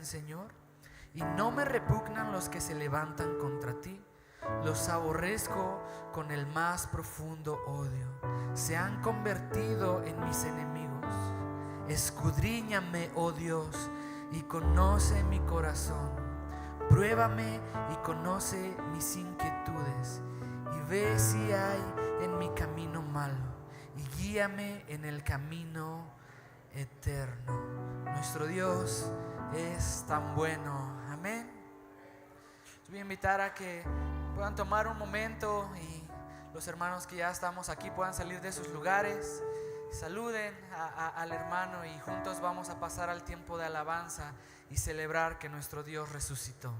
bien, Señor, y no me repugnan los que se levantan contra ti. Los aborrezco con el más profundo odio. Se han convertido en mis enemigos. Escudriñame, oh Dios, y conoce mi corazón. Pruébame y conoce mis inquietudes, y ve si hay en mi camino malo, y guíame en el camino eterno. Nuestro Dios es tan bueno. Amén. Les voy a invitar a que puedan tomar un momento y los hermanos que ya estamos aquí puedan salir de sus lugares. Saluden al hermano y juntos vamos a pasar al tiempo de alabanza y celebrar que nuestro Dios resucitó.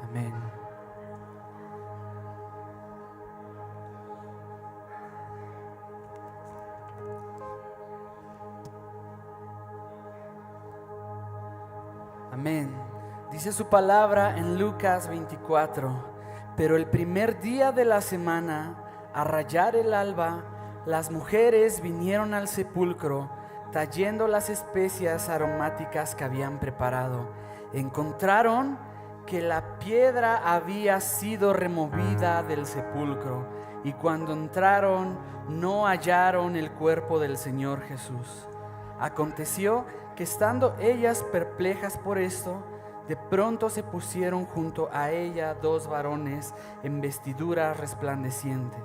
Amén. Amén. Dice su palabra en Lucas 24: pero el primer día de la semana, a rayar el alba, las mujeres vinieron al sepulcro, trayendo las especias aromáticas que habían preparado. Encontraron que la piedra había sido removida del sepulcro, y cuando entraron no hallaron el cuerpo del Señor Jesús. Aconteció que estando ellas perplejas por esto, de pronto se pusieron junto a ella dos varones en vestiduras resplandecientes.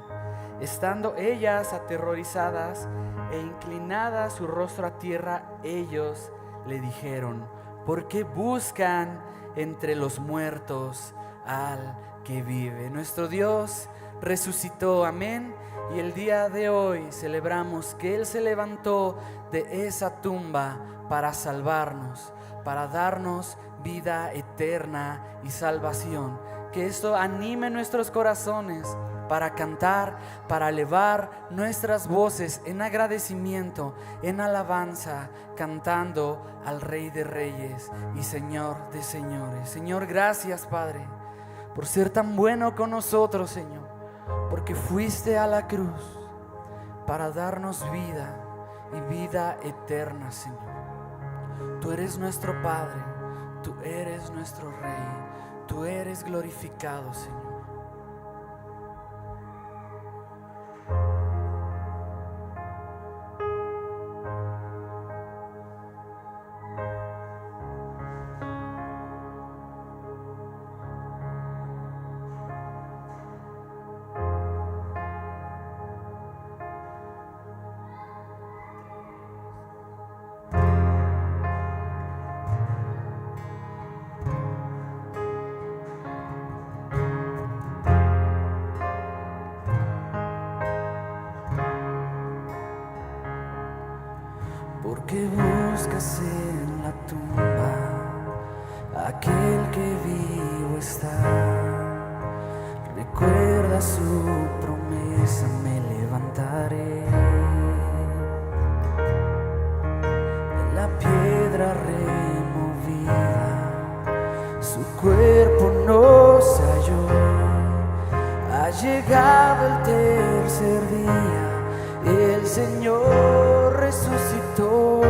Estando ellas aterrorizadas e inclinadas su rostro a tierra, ellos le dijeron: ¿por qué buscan entre los muertos al que vive? Nuestro Dios resucitó, amén. Y el día de hoy celebramos que Él se levantó de esa tumba para salvarnos, para darnos vida eterna y salvación. Que esto anime nuestros corazones para cantar, para elevar nuestras voces en agradecimiento, en alabanza, cantando al Rey de Reyes y Señor de Señores. Señor, gracias, Padre, por ser tan bueno con nosotros, Señor, porque fuiste a la cruz para darnos vida y vida eterna, Señor. Tú eres nuestro Padre, tú eres nuestro Rey, tú eres glorificado, Señor. yace en la tumba, aquel que vivo está. Recuerda su promesa, me levantaré. En la piedra removida, su cuerpo no se halló. Ha llegado el tercer día, el Señor resucitó.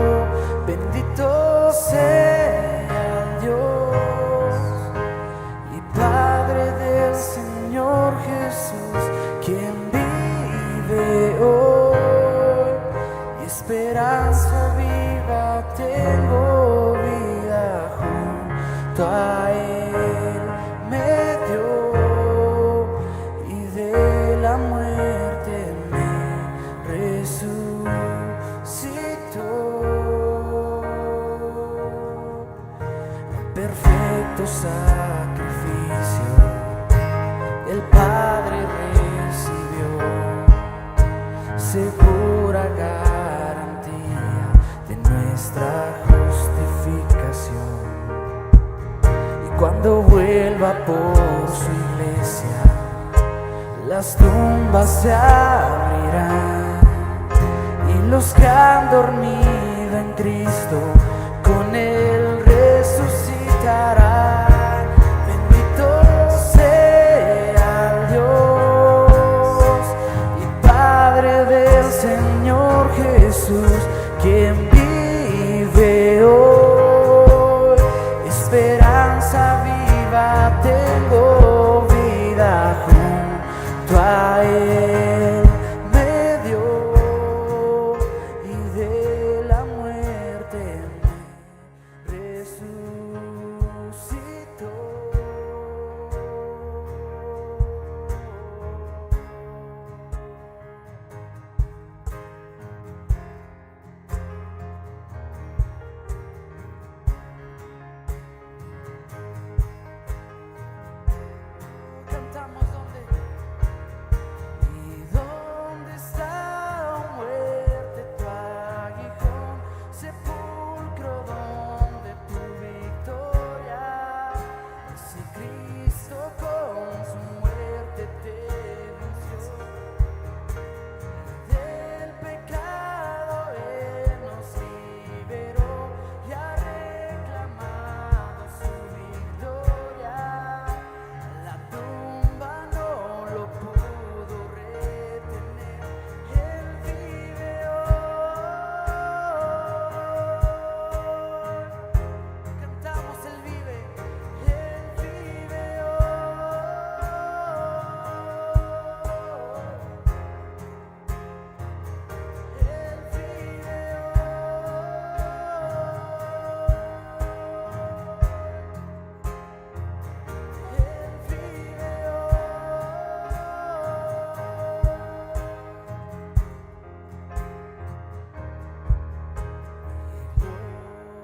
Bendito sea Dios y Padre del Señor Jesús, quien vive hoy. Y esperanza viva tengo, vida junto a Él me dio, y de la muerte me resucitó. Perfecto sacrificio el Padre recibió, segura garantía de nuestra justificación. Y cuando vuelva por su iglesia, las tumbas se abrirán, y los que han dormido en Cristo con Él resucitarán. Bendito sea Dios y Padre del Señor Jesús, quien vive hoy. Esperanza viva tengo, vida junto a Él me dio, y de la muerte me resucitó. Cantamos donde. ¿Y dónde está, oh muerte, tu aguijón? Sepulcro, ¿dónde tu victoria? Si Cristo con su muerte te venció, del pecado Él nos liberó y ha reclamado su victoria. La tumba no lo pudo retener, Él vive hoy. Cantamos, Él vive hoy. Él vive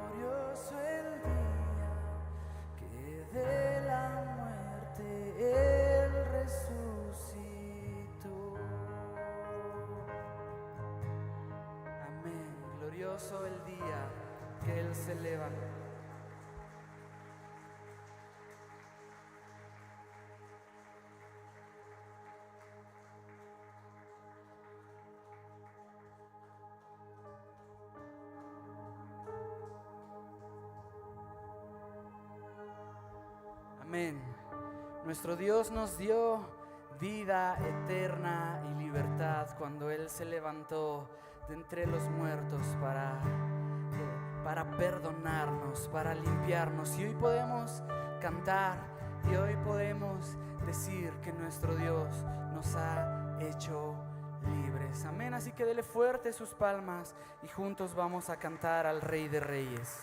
Glorioso el día que de la muerte Él resucitó. Amén. Glorioso el día que Él se levantó. Amén. Nuestro Dios nos dio vida eterna y libertad cuando Él se levantó de entre los muertos para perdonarnos, para limpiarnos. Y hoy podemos cantar y hoy podemos decir que nuestro Dios nos ha hecho libres. Amén. Así que dele fuerte sus palmas y juntos vamos a cantar al Rey de Reyes.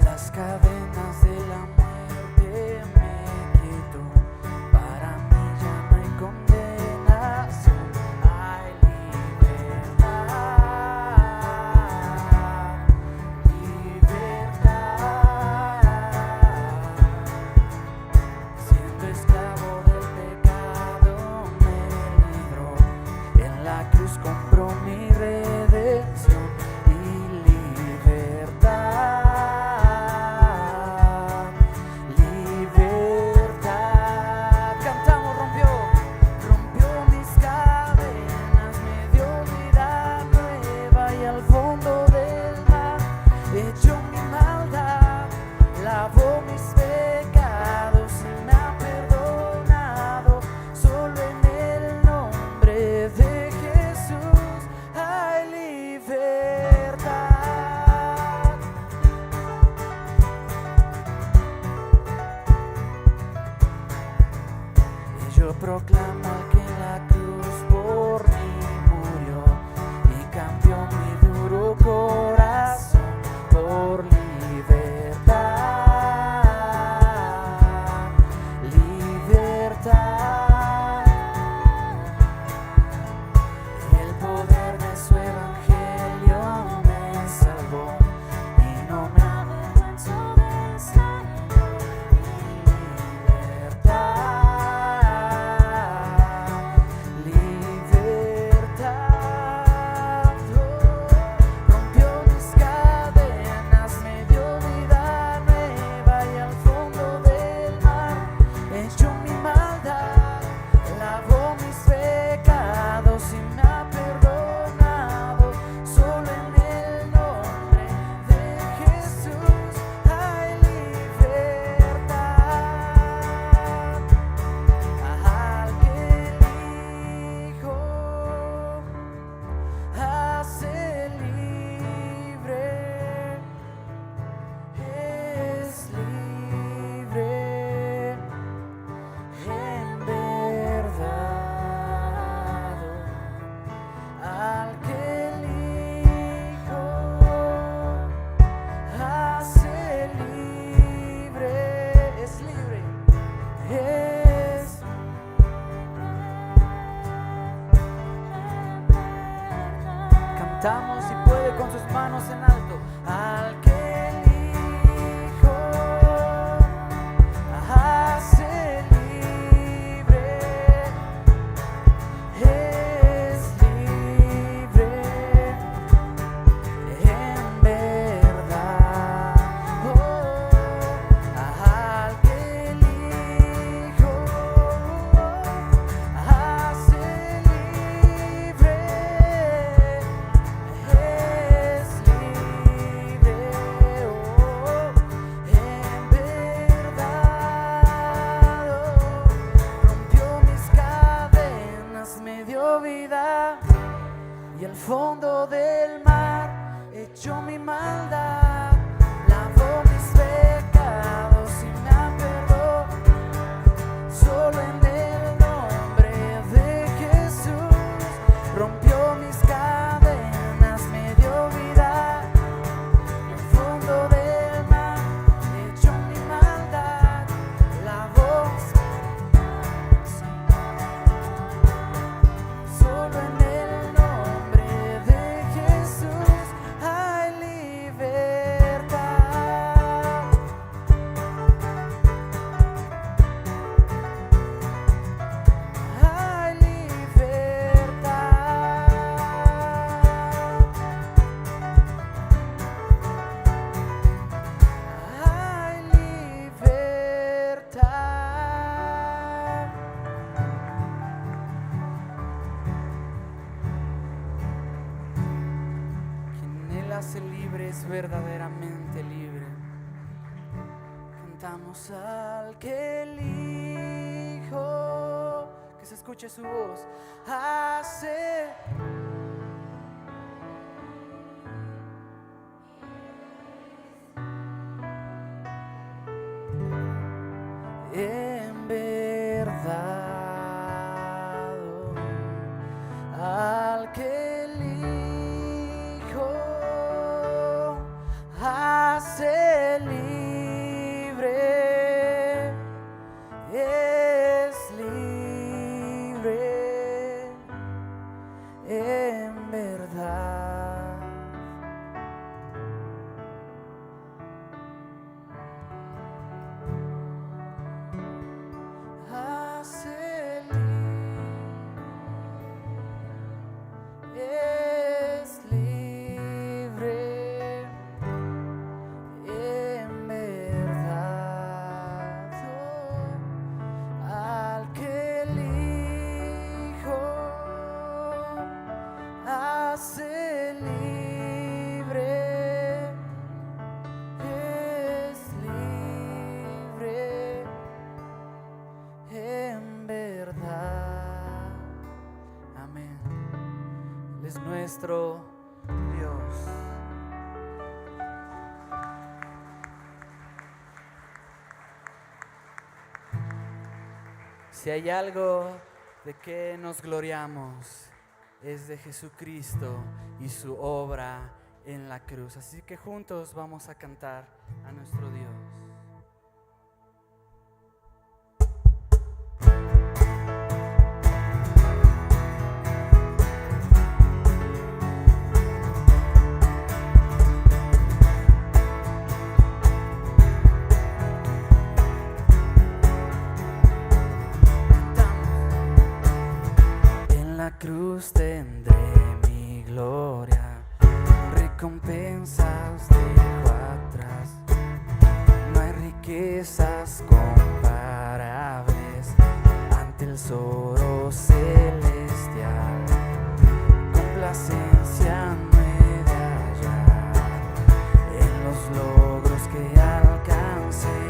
Las cadenas de la muerte me quitó. Cantamos si puede con sus manos en alto. Al que el Hijo hace libre, es libre en verdad. Al que el Hijo hace libre, es libre en verdad. Rompió mis cadenas, me dio vida, y al fondo del mar echó mi maldad, lavó mis pecados y me apedreó. Solo en el nombre de Jesús rompió mis cadenas, me dio vida, y al fondo del mar echó mi maldad, lavó mis pecados. Solo en el nombre de Jesús hay libertad. Hay libertad. Hay libertad. Quien Él hace libre es verdaderamente libre. Cantamos al que el Hijo, que se escuche su voz, hace en verdad. Al que el Hijo hace libre, es libre en verdad. Hace es libre en verdad. Al que el Hijo hace libre, es libre en verdad. Amén. Él es nuestro Dios. Si hay algo de que nos gloriamos, es de Jesucristo y su obra en la cruz. Así que juntos vamos a cantar a nuestro Dios. En la cruz tendré mi gloria, recompensas dejo atrás. No hay riquezas comparables ante el tesoro celestial. Complacencia no he de hallar en los logros que alcancé.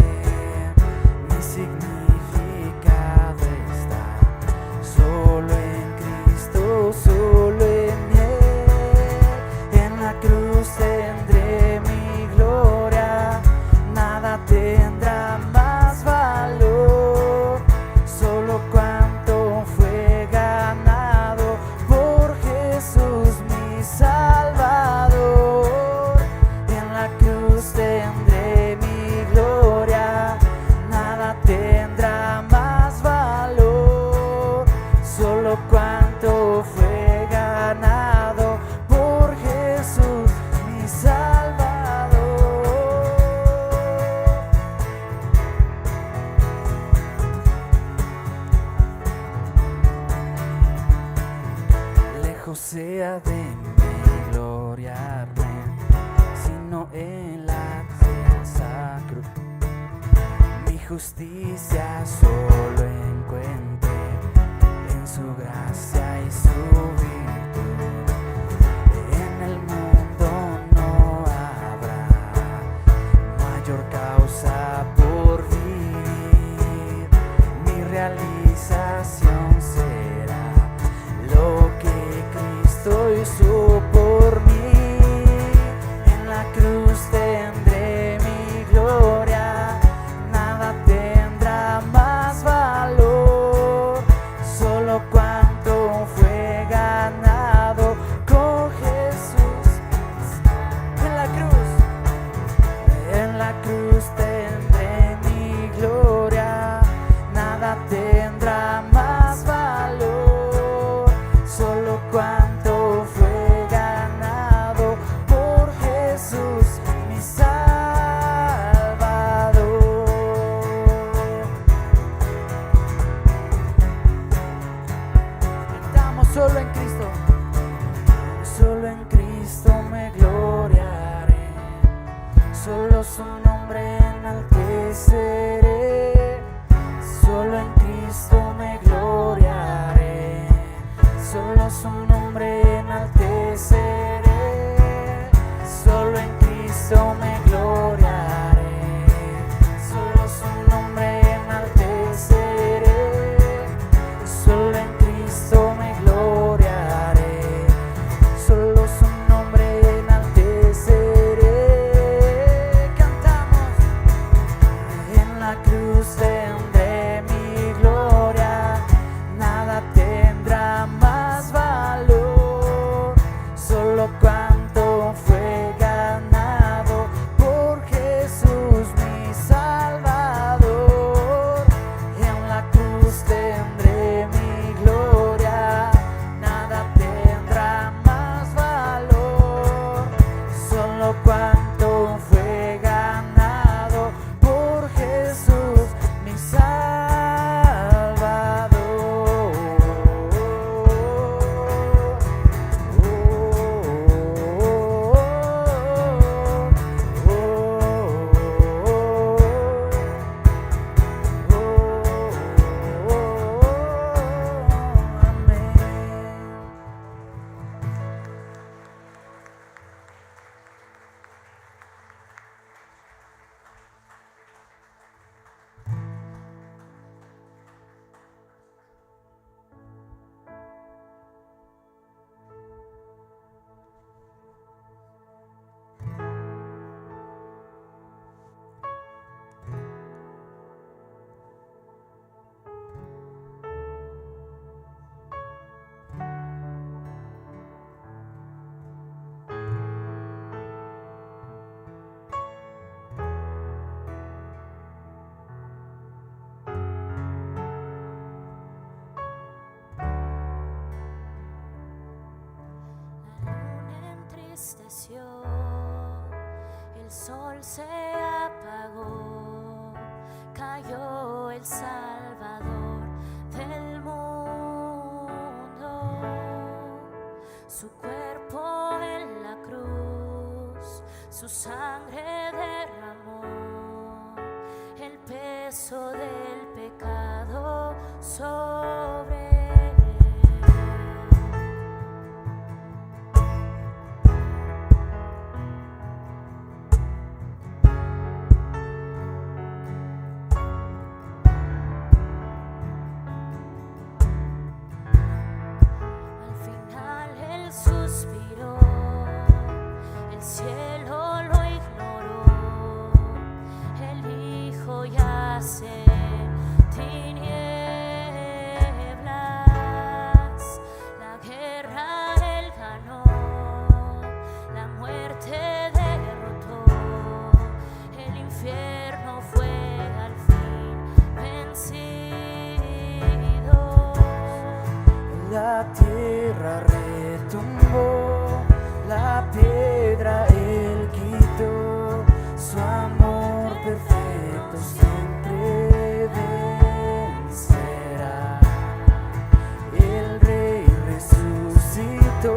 Mi significado está solo en Cristo, solo en Él. En la cruz tendré mi gloria, nada tendrá más valor. Solo cuanto fue ganado lejos sea de mí gloriarme, sino en la densa cruz. Mi justicia solo encuentre en su gracia y su virtud. En el mundo no habrá mayor causa por vivir. Mi realización será lo que Cristo hizo por mí. En la cruz tendré mi gloria, nada tendrá más valor, solo cuanto fue ganado con Jesús. En la cruz tendré mi gloria, nada tendrá más valor, solo cuanto fue ganado por Jesús, mi Salvador. Estamos solo en Cristo, solo en Cristo me gloriaré, solo su nombre enalteceré, solo en Cristo me gloriaré, solo su nombre enalteceré, solo en Cristo me gloriaré, solo su nombre enalteceré, solo en Cristo me gloriaré, solo su nombre enalteceré. Cantamos. En la cruz tendré mi gloria, nada tendrá más valor, solo cuanto fue ganado por Jesús mi Salvador. En la cruz tendré mi gloria, nada tendrá más valor, solo cuanto fue ganado por Jesús mi Salvador. El sol se apagó, cayó el Salvador del mundo, su cuerpo en la cruz, su sangre derramó, el peso del pecado sobre él. Suspiró, el cielo lo ignoró, el Hijo yace en tinieblas, la guerra él ganó, la muerte derrotó, el infierno fue al fin vencido. La tierra retumbó, la piedra él quitó, su amor perfecto siempre vencerá. El Rey resucitó,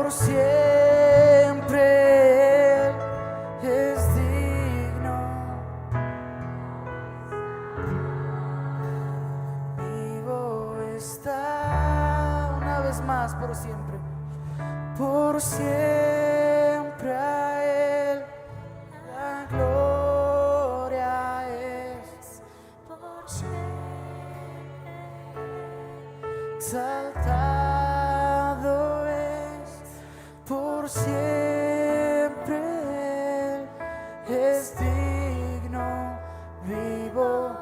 por siempre Él es digno. Vivo está, una vez más, por siempre. Por siempre a Él la gloria es. Por siempre. Exaltado es por siempre Él es digno, vivo.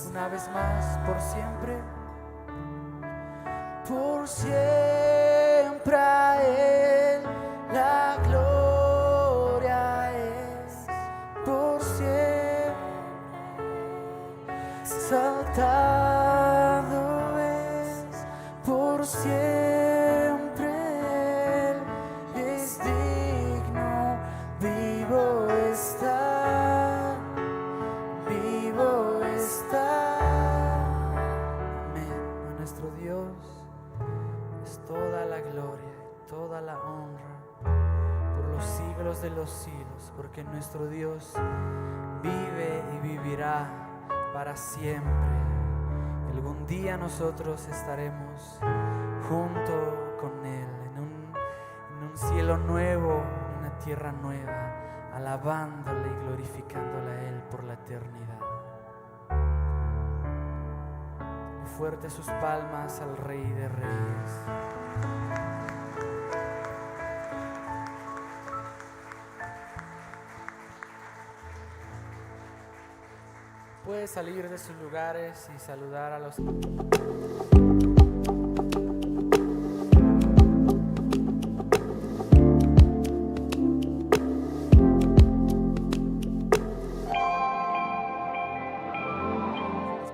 Una vez más, por siempre a Él la gloria es, por siempre. Exaltado es por siempre Él es digno, vivo está, vivo está. Amén. A nuestro Dios es toda la gloria, toda la honra por los siglos de los siglos, porque nuestro Dios vive y vivirá para siempre. Algún día nosotros estaremos junto con Él en un cielo nuevo, en una tierra nueva, alabándole y glorificándole a Él por la eternidad. Y fuerte sus palmas al Rey de Reyes. Puede salir de sus lugares y saludar a los... que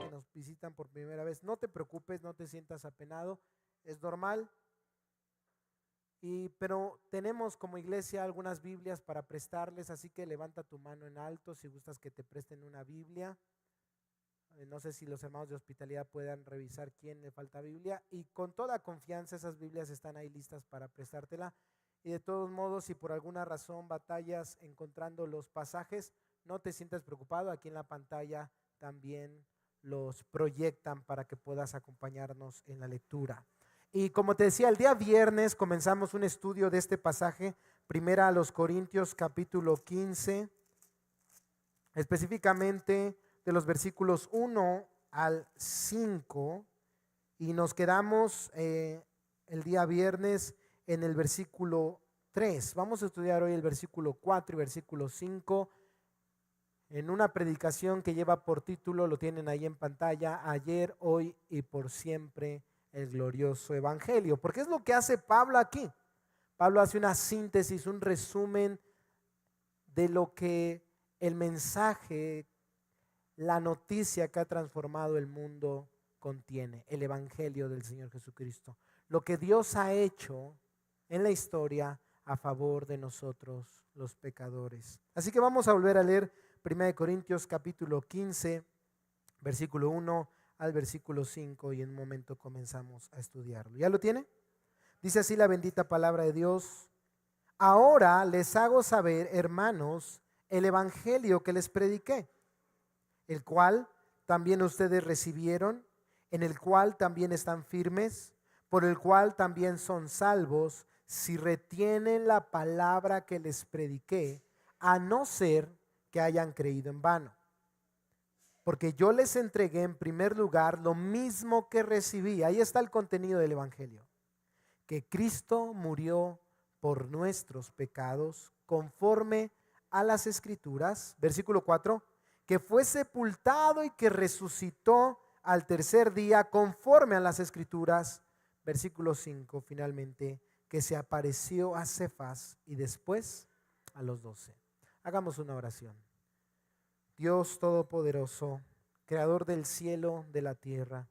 nos visitan por primera vez. No te preocupes, no te sientas apenado, es normal. Pero tenemos como iglesia algunas Biblias para prestarles, así que levanta tu mano en alto si gustas que te presten una Biblia. No sé si los hermanos de hospitalidad puedan revisar quién le falta Biblia, y con toda confianza esas Biblias están ahí listas para prestártela. Y de todos modos, si por alguna razón batallas encontrando los pasajes, no te sientas preocupado, aquí en la pantalla también los proyectan para que puedas acompañarnos en la lectura. Y como te decía, el día viernes comenzamos un estudio de este pasaje, primera a los Corintios capítulo 15, específicamente de los versículos 1 al 5, y nos quedamos el día viernes en el versículo 3. Vamos a estudiar hoy el versículo 4 y versículo 5 en una predicación que lleva por título, lo tienen ahí en pantalla, Ayer, Hoy y por Siempre, el glorioso evangelio. Porque es lo que hace Pablo aquí. Pablo hace una síntesis, un resumen de lo que el mensaje, la noticia que ha transformado el mundo contiene, el evangelio del Señor Jesucristo. Lo que Dios ha hecho en la historia a favor de nosotros los pecadores. Así que vamos a volver a leer 1 Corintios capítulo 15, versículo 1 al versículo 5, y en un momento comenzamos a estudiarlo. ¿Ya lo tiene? Dice así la bendita palabra de Dios: ahora les hago saber, hermanos, el evangelio que les prediqué, el cual también ustedes recibieron, en el cual también están firmes, por el cual también son salvos, si retienen la palabra que les prediqué, a no ser que hayan creído en vano. Porque yo les entregué en primer lugar lo mismo que recibí. Ahí está el contenido del evangelio: que Cristo murió por nuestros pecados conforme a las Escrituras. Versículo 4, que fue sepultado y que resucitó al tercer día conforme a las Escrituras. Versículo 5, finalmente, que se apareció a Cefas y después a los 12. Hagamos una oración. Dios Todopoderoso, Creador del cielo, de la tierra,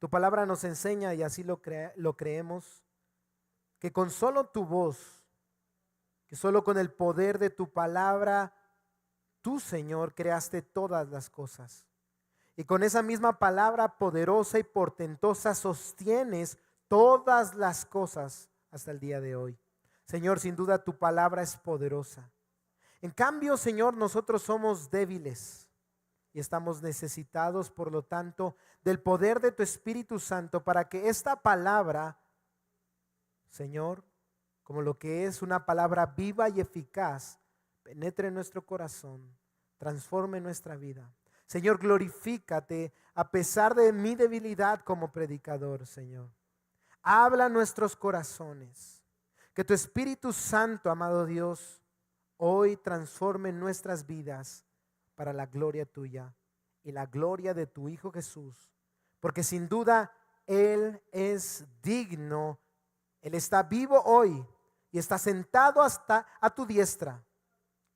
tu palabra nos enseña, y así lo creemos, que con solo tu voz, que solo con el poder de tu palabra, tú, Señor, creaste todas las cosas. Y con esa misma palabra poderosa y portentosa sostienes todas las cosas hasta el día de hoy. Señor, sin duda tu palabra es poderosa. En cambio, Señor, nosotros somos débiles y estamos necesitados, por lo tanto, del poder de tu Espíritu Santo para que esta palabra, Señor, como lo que es una palabra viva y eficaz, penetre en nuestro corazón, transforme nuestra vida. Señor, glorifícate a pesar de mi debilidad como predicador, Señor. Habla a nuestros corazones. Que tu Espíritu Santo, amado Dios, hoy transforme nuestras vidas para la gloria tuya y la gloria de tu Hijo Jesús. Porque sin duda Él es digno. Él está vivo hoy y está sentado hasta a tu diestra.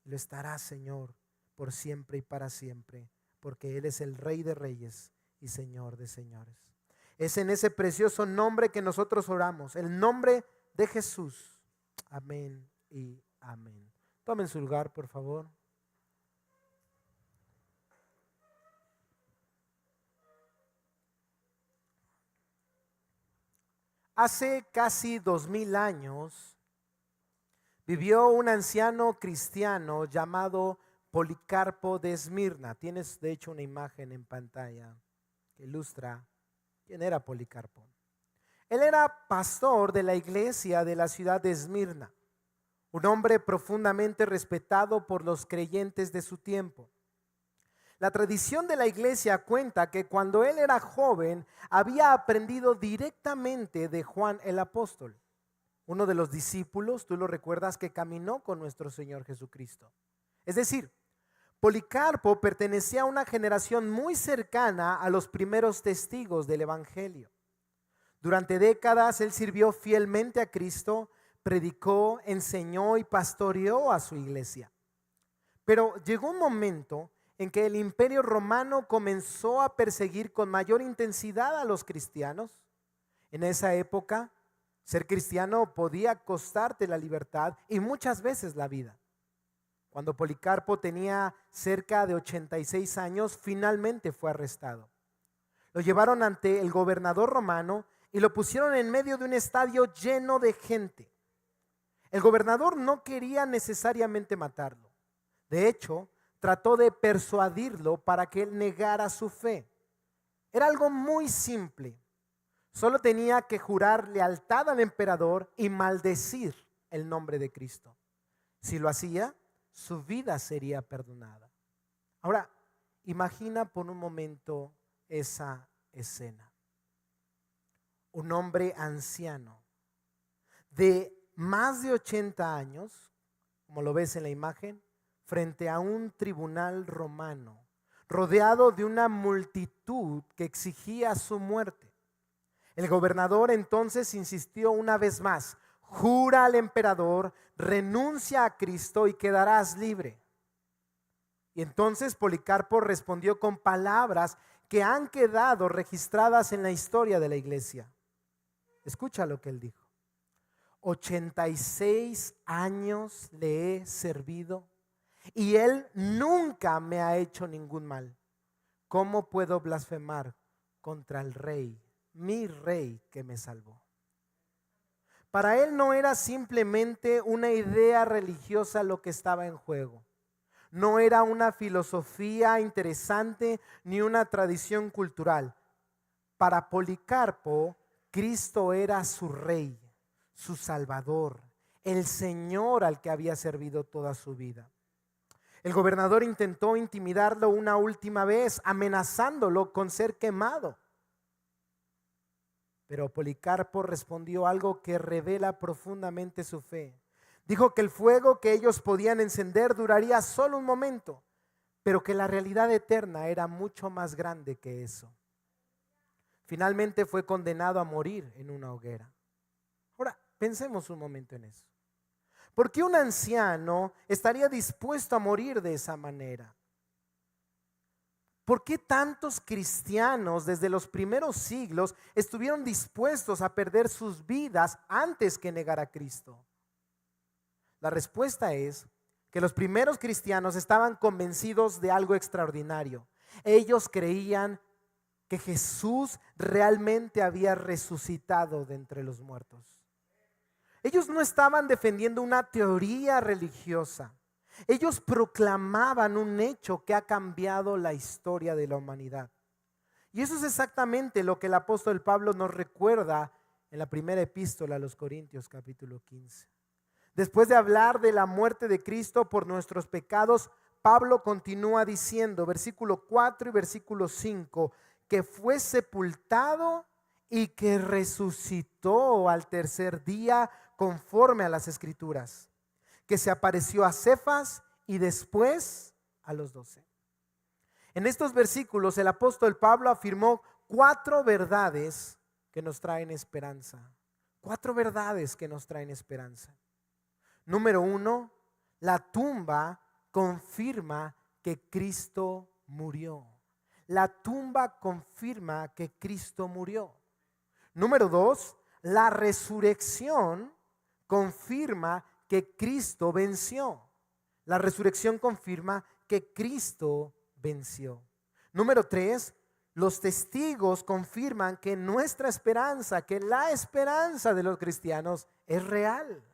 Lo estará, Señor, por siempre y para siempre, porque Él es el Rey de Reyes y Señor de Señores. Es en ese precioso nombre que nosotros oramos, el nombre de Jesús. Amén y amén. Tomen su lugar, por favor. Hace casi 2000 años vivió un anciano cristiano llamado Policarpo de Esmirna. Tienes de hecho una imagen en pantalla que ilustra quién era Policarpo. Él era pastor de la iglesia de la ciudad de Esmirna, un hombre profundamente respetado por los creyentes de su tiempo. La tradición de la iglesia cuenta que cuando él era joven había aprendido directamente de Juan el apóstol, uno de los discípulos, tú lo recuerdas, que caminó con nuestro Señor Jesucristo. Es decir, Policarpo pertenecía a una generación muy cercana a los primeros testigos del evangelio. Durante décadas él sirvió fielmente a Cristo, predicó, enseñó y pastoreó a su iglesia. Pero llegó un momento en que el imperio romano comenzó a perseguir con mayor intensidad a los cristianos. En esa época, ser cristiano podía costarte la libertad y muchas veces la vida. Cuando Policarpo tenía cerca de 86 años, finalmente fue arrestado. Lo llevaron ante el gobernador romano y lo pusieron en medio de un estadio lleno de gente. El gobernador no quería necesariamente matarlo. De hecho, trató de persuadirlo para que él negara su fe. Era algo muy simple. Solo tenía que jurar lealtad al emperador y maldecir el nombre de Cristo. Si lo hacía, su vida sería perdonada. Ahora, imagina por un momento esa escena. Un hombre anciano de más de 80 años, como lo ves en la imagen, frente a un tribunal romano, rodeado de una multitud que exigía su muerte. El gobernador entonces insistió una vez más: jura al emperador, renuncia a Cristo y quedarás libre. Y entonces Policarpo respondió con palabras que han quedado registradas en la historia de la iglesia. Escucha lo que él dijo: 86 años le he servido y él nunca me ha hecho ningún mal. ¿Cómo puedo blasfemar contra el rey, mi rey que me salvó? Para él no era simplemente una idea religiosa lo que estaba en juego. No era una filosofía interesante ni una tradición cultural. Para Policarpo, Cristo era su rey, su salvador, el Señor al que había servido toda su vida. El gobernador intentó intimidarlo una última vez, amenazándolo con ser quemado. Pero Policarpo respondió algo que revela profundamente su fe. Dijo que el fuego que ellos podían encender duraría solo un momento, pero que la realidad eterna era mucho más grande que eso. Finalmente fue condenado a morir en una hoguera. Ahora, pensemos un momento en eso. ¿Por qué un anciano estaría dispuesto a morir de esa manera? ¿Por qué tantos cristianos desde los primeros siglos estuvieron dispuestos a perder sus vidas antes que negar a Cristo? La respuesta es que los primeros cristianos estaban convencidos de algo extraordinario. Ellos creían que Jesús realmente había resucitado de entre los muertos. Ellos no estaban defendiendo una teoría religiosa. Ellos proclamaban un hecho que ha cambiado la historia de la humanidad. Y eso es exactamente lo que el apóstol Pablo nos recuerda en la primera epístola a los Corintios, capítulo 15. Después de hablar de la muerte de Cristo por nuestros pecados, Pablo continúa diciendo, versículo 4 y versículo 5, que fue sepultado y que resucitó al tercer día conforme a las Escrituras, que se apareció a Cefas y después a los 12. En estos versículos el apóstol Pablo afirmó 4 verdades que nos traen esperanza. 4 verdades que nos traen esperanza. Número 1, la tumba confirma que Cristo murió. La tumba confirma que Cristo murió. Número 2, la resurrección confirma que Cristo venció. La resurrección confirma que Cristo venció. Número 3, los testigos confirman que nuestra esperanza, que la esperanza de los cristianos es real.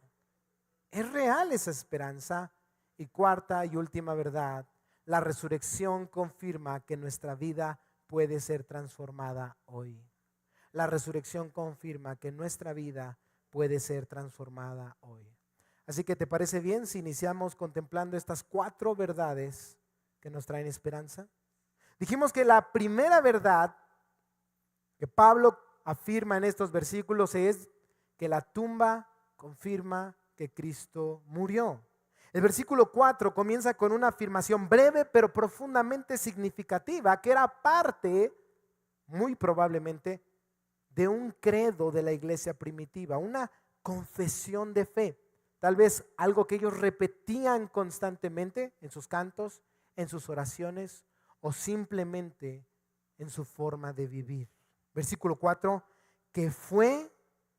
Es real esa esperanza. Y cuarta y última verdad, la resurrección confirma que nuestra vida puede ser transformada hoy. La resurrección confirma que nuestra vida puede ser transformada hoy. Así que ¿te parece bien si iniciamos contemplando estas 4 verdades que nos traen esperanza? Dijimos que la primera verdad que Pablo afirma en estos versículos es que la tumba confirma que Cristo murió. El versículo 4 comienza con una afirmación breve pero profundamente significativa que era parte, muy probablemente, de un credo de la iglesia primitiva, una confesión de fe. Tal vez algo que ellos repetían constantemente en sus cantos, en sus oraciones o simplemente en su forma de vivir. Versículo 4, que fue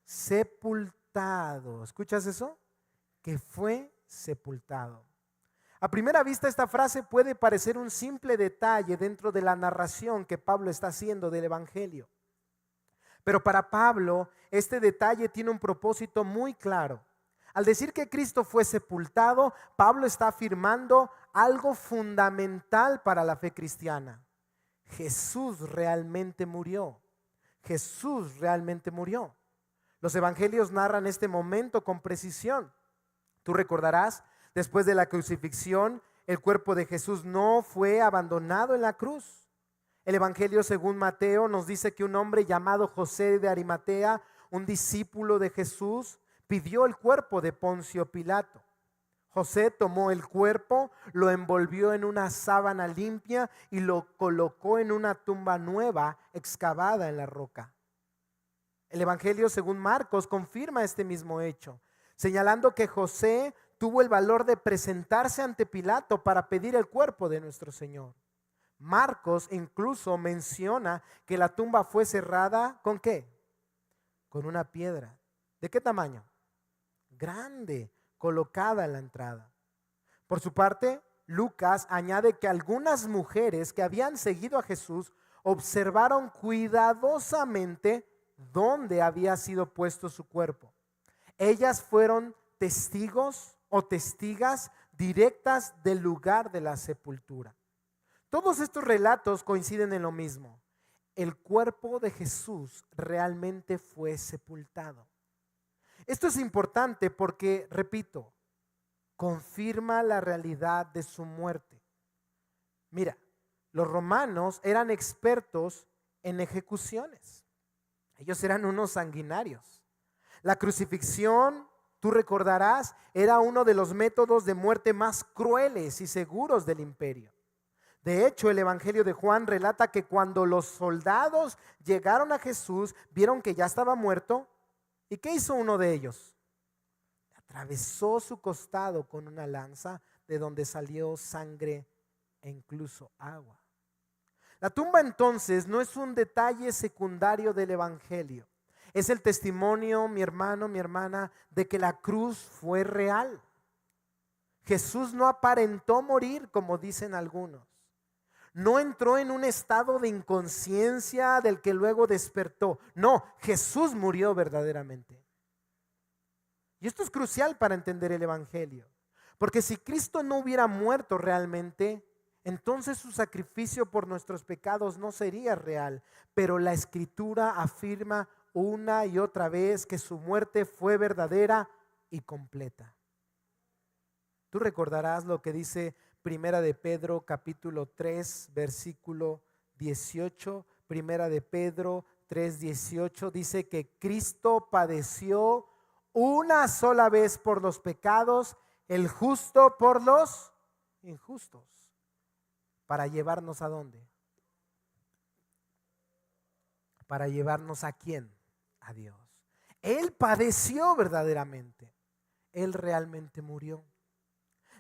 sepultado. ¿Escuchas eso? Que fue sepultado. A primera vista esta frase puede parecer un simple detalle dentro de la narración que Pablo está haciendo del Evangelio. Pero para Pablo este detalle tiene un propósito muy claro. Al decir que Cristo fue sepultado, Pablo está afirmando algo fundamental para la fe cristiana. Jesús realmente murió. Jesús realmente murió. Los evangelios narran este momento con precisión. Tú recordarás, después de la crucifixión, el cuerpo de Jesús no fue abandonado en la cruz. El evangelio según Mateo nos dice que un hombre llamado José de Arimatea, un discípulo de Jesús, pidió el cuerpo de Poncio Pilato. José tomó el cuerpo, lo envolvió en una sábana limpia y lo colocó en una tumba nueva excavada en la roca. El evangelio según Marcos confirma este mismo hecho, señalando que José tuvo el valor de presentarse ante Pilato para pedir el cuerpo de nuestro Señor. Marcos incluso menciona que la tumba fue cerrada ¿con qué? Con una piedra. ¿De qué tamaño? Grande, colocada en la entrada. Por su parte, Lucas añade que algunas mujeres que habían seguido a Jesús observaron cuidadosamente dónde había sido puesto su cuerpo. Ellas fueron testigos o testigas directas del lugar de la sepultura. Todos estos relatos coinciden en lo mismo. El cuerpo de Jesús realmente fue sepultado. Esto es importante porque, repito, confirma la realidad de su muerte. Mira, los romanos eran expertos en ejecuciones. Ellos eran unos sanguinarios. La crucifixión, tú recordarás, era uno de los métodos de muerte más crueles y seguros del imperio. De hecho, el Evangelio de Juan relata que cuando los soldados llegaron a Jesús, vieron que ya estaba muerto. ¿Y qué hizo uno de ellos? Atravesó su costado con una lanza de donde salió sangre e incluso agua. La tumba entonces no es un detalle secundario del Evangelio. Es el testimonio, mi hermano, mi hermana, de que la cruz fue real. Jesús no aparentó morir como dicen algunos. No entró en un estado de inconsciencia del que luego despertó. No, Jesús murió verdaderamente. Y esto es crucial para entender el Evangelio. Porque si Cristo no hubiera muerto realmente, entonces su sacrificio por nuestros pecados no sería real. Pero la Escritura afirma una y otra vez que su muerte fue verdadera y completa. Tú recordarás lo que dice Primera de Pedro capítulo 3 versículo 18. Primera de Pedro 3:18 dice que Cristo padeció una sola vez por los pecados, el justo por los injustos. ¿Para llevarnos a dónde? ¿Para llevarnos a quién? A Dios. Él padeció verdaderamente. Él realmente murió.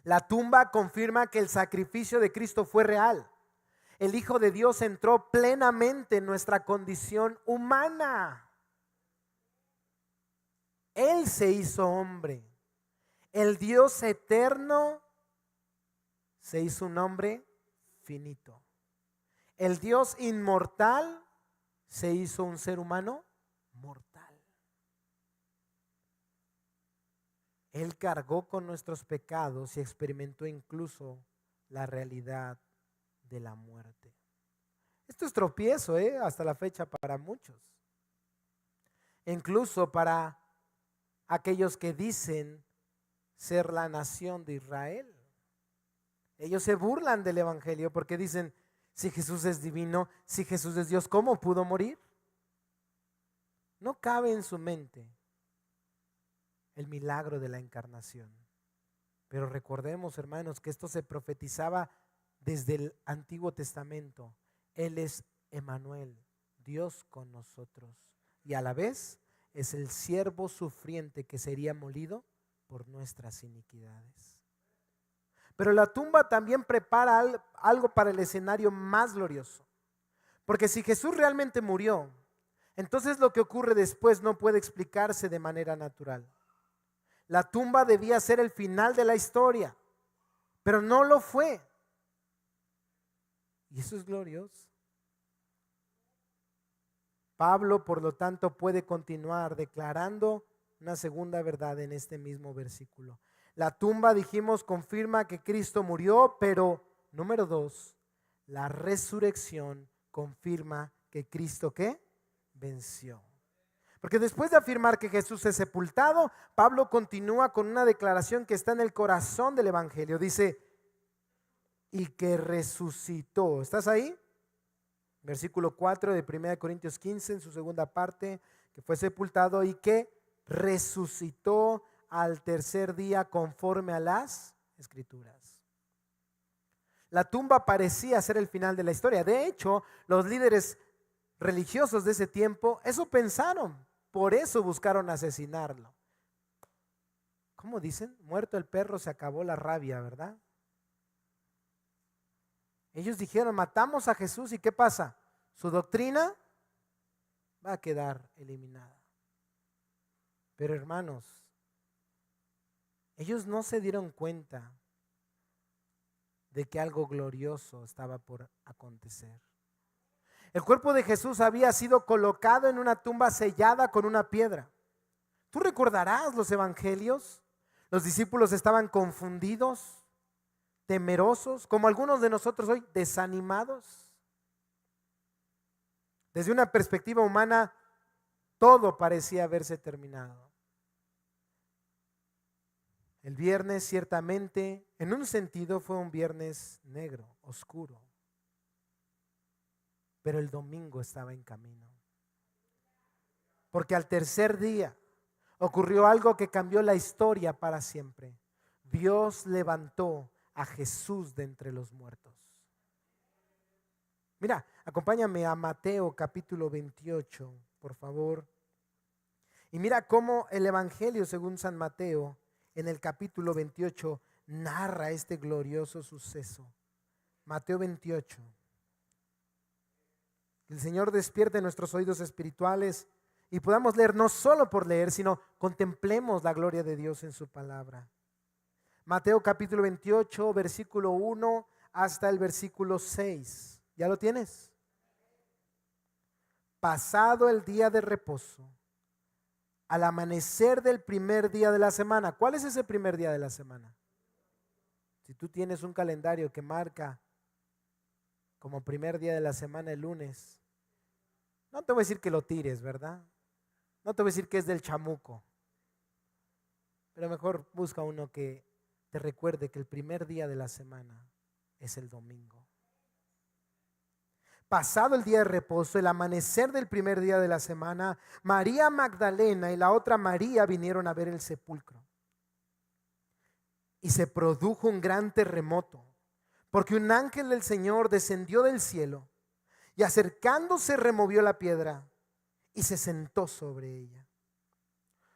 La tumba confirma que el sacrificio de Cristo fue real. El Hijo de Dios entró plenamente en nuestra condición humana. Él se hizo hombre. El Dios eterno se hizo un hombre finito. El Dios inmortal se hizo un ser humano mortal. Él cargó con nuestros pecados y experimentó incluso la realidad de la muerte. Esto es tropiezo, hasta la fecha para muchos. Incluso para aquellos que dicen ser la nación de Israel. Ellos se burlan del Evangelio porque dicen, si Jesús es divino, si Jesús es Dios, ¿cómo pudo morir? No cabe en su mente el milagro de la encarnación. Pero recordemos, hermanos, que esto se profetizaba desde el Antiguo Testamento. Él es Emmanuel, Dios con nosotros. Y a la vez es el siervo sufriente que sería molido por nuestras iniquidades. Pero la tumba también prepara algo para el escenario más glorioso. Porque si Jesús realmente murió, entonces lo que ocurre después no puede explicarse de manera natural. La tumba debía ser el final de la historia, pero no lo fue. Y eso es glorioso. Pablo, por lo tanto, puede continuar declarando una segunda verdad en este mismo versículo. La tumba, dijimos, confirma que Cristo murió, pero número 2, la resurrección confirma que Cristo, ¿qué? Venció. Porque después de afirmar que Jesús es sepultado, Pablo continúa con una declaración que está en el corazón del Evangelio. Dice, y que resucitó. ¿Estás ahí? Versículo 4 de 1 Corintios 15, en su segunda parte, que fue sepultado y que resucitó al tercer día conforme a las Escrituras. La tumba parecía ser el final de la historia. De hecho, los líderes religiosos de ese tiempo eso pensaron. Por eso buscaron asesinarlo. ¿Cómo dicen? Muerto el perro se acabó la rabia, ¿verdad? Ellos dijeron, matamos a Jesús y ¿qué pasa? Su doctrina va a quedar eliminada. Pero hermanos, ellos no se dieron cuenta de que algo glorioso estaba por acontecer. El cuerpo de Jesús había sido colocado en una tumba sellada con una piedra. Tú recordarás los evangelios. Los discípulos estaban confundidos, temerosos, como algunos de nosotros hoy, desanimados. Desde una perspectiva humana, todo parecía haberse terminado. El viernes, ciertamente, en un sentido fue un viernes negro, oscuro. Pero el domingo estaba en camino. Porque al tercer día ocurrió algo que cambió la historia para siempre. Dios levantó a Jesús de entre los muertos. Mira, acompáñame a Mateo capítulo 28, por favor. Y mira cómo el Evangelio según San Mateo en el capítulo 28 narra este glorioso suceso. Mateo 28. El Señor despierte nuestros oídos espirituales y podamos leer no solo por leer, sino contemplemos la gloria de Dios en su palabra. Mateo capítulo 28, versículo 1 hasta el versículo 6. ¿Ya lo tienes? Pasado el día de reposo, al amanecer del primer día de la semana. ¿Cuál es ese primer día de la semana? Si tú tienes un calendario que marca como primer día de la semana el lunes, no te voy a decir que lo tires, ¿verdad? No te voy a decir que es del chamuco, pero mejor busca uno que te recuerde que el primer día de la semana es el domingo. Pasado el día de reposo, el amanecer del primer día de la semana, María Magdalena y la otra María vinieron a ver el sepulcro. Y se produjo un gran terremoto, porque un ángel del Señor descendió del cielo y acercándose removió la piedra y se sentó sobre ella.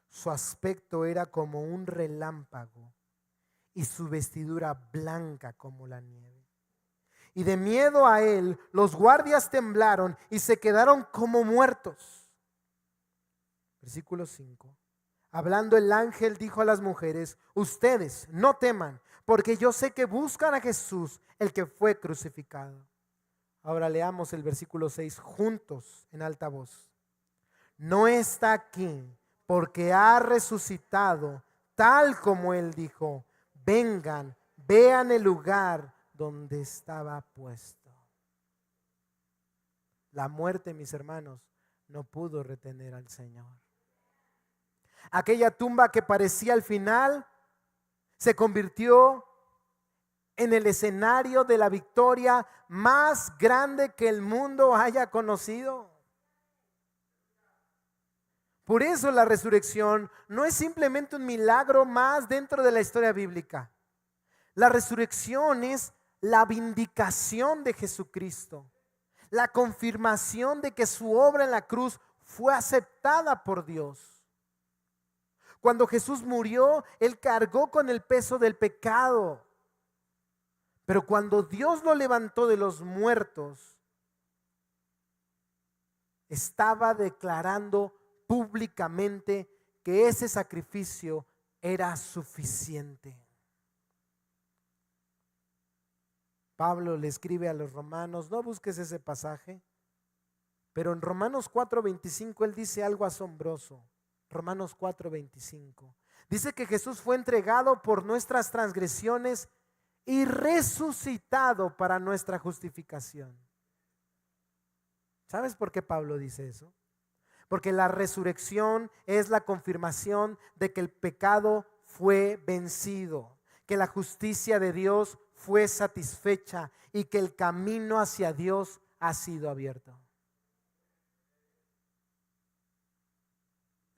Su aspecto era como un relámpago y su vestidura blanca como la nieve. Y de miedo a él, los guardias temblaron y se quedaron como muertos. Versículo 5. Hablando el ángel dijo a las mujeres: ustedes no teman, porque yo sé que buscan a Jesús, el que fue crucificado. Ahora leamos el versículo 6 juntos en alta voz. No está aquí, porque ha resucitado, tal como él dijo. Vengan, vean el lugar donde estaba puesto. La muerte, mis hermanos, no pudo retener al Señor. Aquella tumba que parecía el final se convirtió en el escenario de la victoria más grande que el mundo haya conocido. Por eso la resurrección no es simplemente un milagro más dentro de la historia bíblica. La resurrección es la vindicación de Jesucristo, la confirmación de que su obra en la cruz fue aceptada por Dios. Cuando Jesús murió, Él cargó con el peso del pecado. Pero cuando Dios lo levantó de los muertos, estaba declarando públicamente que ese sacrificio era suficiente. Pablo le escribe a los romanos, no busques ese pasaje, pero en Romanos 4:25 él dice algo asombroso. Romanos 4:25 dice que Jesús fue entregado por nuestras transgresiones y resucitado para nuestra justificación. ¿Sabes por qué Pablo dice eso? Porque la resurrección es la confirmación de que el pecado fue vencido, que la justicia de Dios fue satisfecha y que el camino hacia Dios ha sido abierto.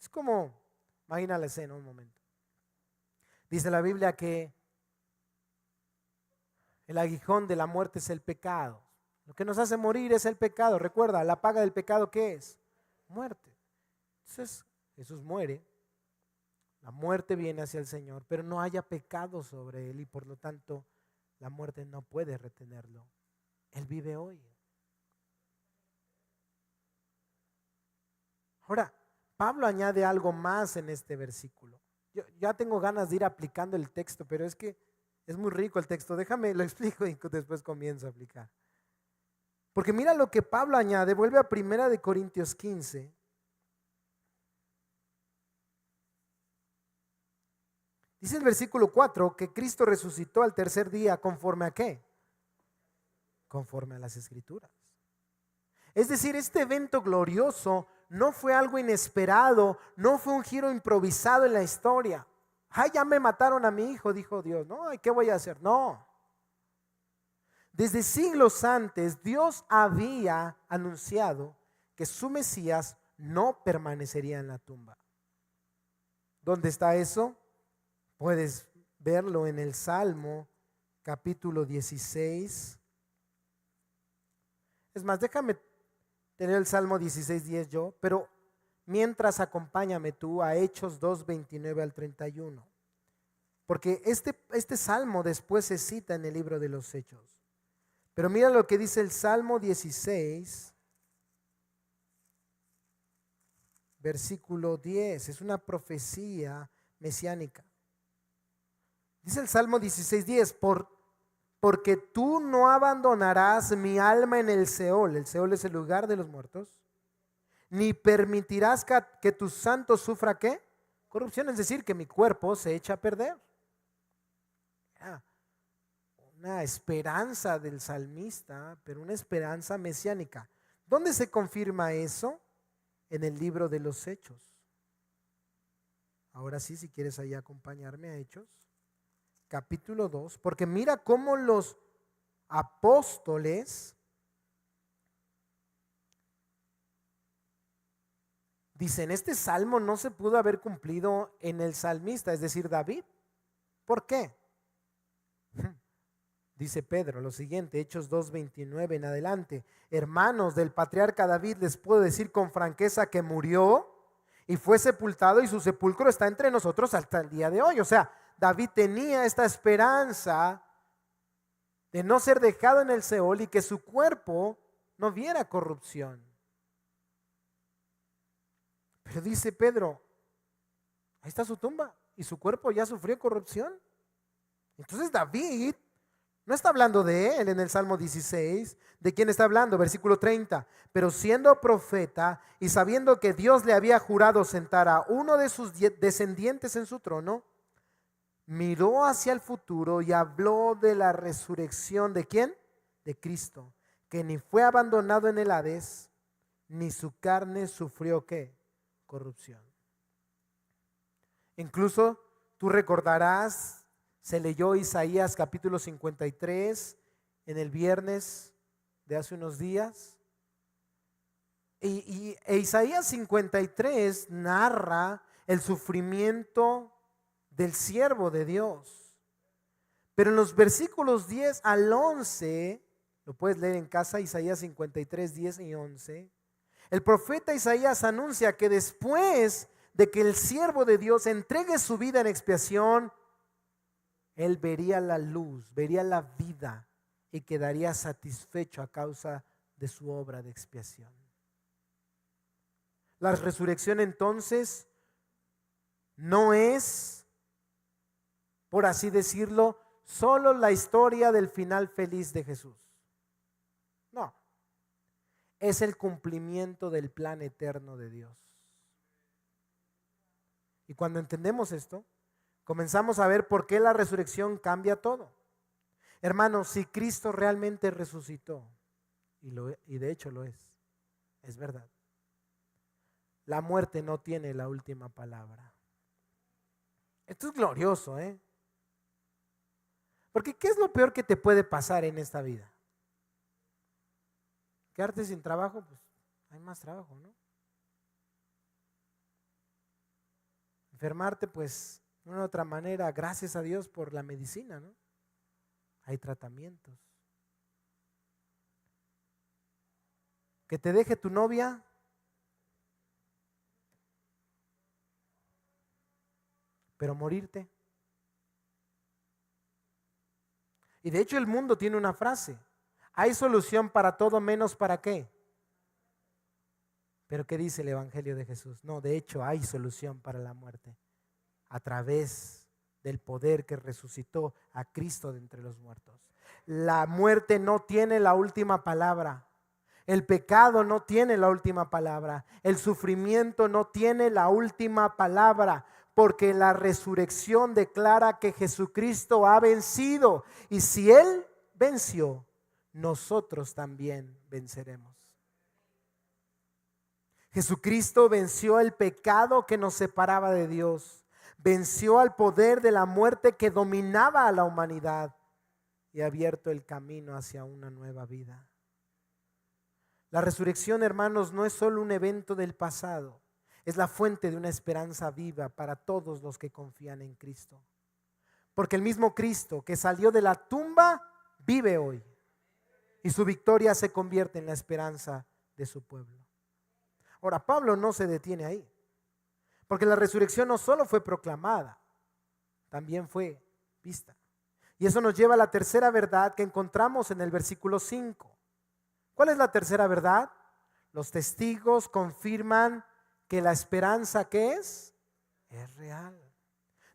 Es como, imagina la escena un momento. Dice la Biblia que el aguijón de la muerte es el pecado. Lo que nos hace morir es el pecado. Recuerda, la paga del pecado, ¿qué es? Muerte. Entonces Jesús muere, la muerte viene hacia el Señor, pero no haya pecado sobre él y por lo tanto la muerte no puede retenerlo. Él vive hoy. Ahora, Pablo añade algo más en este versículo. Yo ya tengo ganas de ir aplicando el texto, pero es que es muy rico el texto. Déjame, lo explico y después comienzo a aplicar. Porque mira lo que Pablo añade, vuelve a 1 Corintios 15. Dice el versículo 4 que Cristo resucitó al tercer día, ¿conforme a qué? Conforme a las Escrituras. Es decir, este evento glorioso no fue algo inesperado, no fue un giro improvisado en la historia. Ay, ya me mataron a mi hijo, dijo Dios. No, ¿qué voy a hacer? No. Desde siglos antes, Dios había anunciado que su Mesías no permanecería en la tumba. ¿Dónde está eso? Puedes verlo en el Salmo capítulo 16. Es más, déjame tener el Salmo 16:10 yo, pero mientras acompáñame tú a Hechos 2:29 al 31. Porque este Salmo después se cita en el libro de los Hechos. Pero mira lo que dice el Salmo 16, versículo 10. Es una profecía mesiánica. Dice el Salmo 16:10, porque tú no abandonarás mi alma en el Seol. El Seol es el lugar de los muertos. Ni permitirás que tu santo sufra ¿qué? Corrupción, es decir, que mi cuerpo se echa a perder. Una esperanza del salmista, pero una esperanza mesiánica. ¿Dónde se confirma eso? En el libro de los Hechos. Ahora sí, si quieres ahí acompañarme a Hechos, capítulo 2, porque mira cómo los apóstoles dicen, este salmo no se pudo haber cumplido en el salmista, es decir, David. ¿Por qué? Dice Pedro lo siguiente, Hechos 2:29 en adelante. Hermanos del patriarca David, les puedo decir con franqueza que murió y fue sepultado y su sepulcro está entre nosotros hasta el día de hoy. O sea, David tenía esta esperanza de no ser dejado en el Seol y que su cuerpo no viera corrupción. Pero dice Pedro, ahí está su tumba y su cuerpo ya sufrió corrupción. Entonces David no está hablando de él en el Salmo 16. ¿De quién está hablando? Versículo 30. Pero siendo profeta y sabiendo que Dios le había jurado sentar a uno de sus descendientes en su trono, miró hacia el futuro y habló de la resurrección. ¿De quién? De Cristo, que ni fue abandonado en el Hades, ni su carne sufrió ¿qué? Corrupción. Incluso tú recordarás, se leyó Isaías capítulo 53 en el viernes de hace unos días. E Isaías 53 narra el sufrimiento del siervo de Dios. Pero en los versículos 10 al 11, lo puedes leer en casa, Isaías 53, 10 y 11, el profeta Isaías anuncia que después de que el siervo de Dios entregue su vida en expiación, él vería la luz, vería la vida y quedaría satisfecho a causa de su obra de expiación. La resurrección entonces no es, por así decirlo, solo la historia del final feliz de Jesús. No, es el cumplimiento del plan eterno de Dios. Y cuando entendemos esto, comenzamos a ver por qué la resurrección cambia todo. Hermanos, si Cristo realmente resucitó, y de hecho lo es verdad, la muerte no tiene la última palabra. Esto es glorioso, ¿eh? Porque ¿qué es lo peor que te puede pasar en esta vida? Quedarte sin trabajo, pues hay más trabajo, ¿no? Enfermarte, pues de una u otra manera, gracias a Dios por la medicina, ¿no? Hay tratamientos. Que te deje tu novia, pero morirte. Y de hecho el mundo tiene una frase: hay solución para todo menos ¿para qué? Pero ¿qué dice el Evangelio de Jesús? No, de hecho hay solución para la muerte a través del poder que resucitó a Cristo de entre los muertos. La muerte no tiene la última palabra. El pecado no tiene la última palabra. El sufrimiento no tiene la última palabra, porque la resurrección declara que Jesucristo ha vencido. Y si Él venció, nosotros también venceremos. Jesucristo venció el pecado que nos separaba de Dios. Venció al poder de la muerte que dominaba a la humanidad y ha abierto el camino hacia una nueva vida. La resurrección, hermanos, no es solo un evento del pasado, es la fuente de una esperanza viva para todos los que confían en Cristo. Porque el mismo Cristo que salió de la tumba vive hoy y su victoria se convierte en la esperanza de su pueblo. Ahora, Pablo no se detiene ahí, porque la resurrección no solo fue proclamada, también fue vista. Y eso nos lleva a la tercera verdad que encontramos en el versículo 5. ¿Cuál es la tercera verdad? Los testigos confirman que la esperanza, ¿qué es? Es real.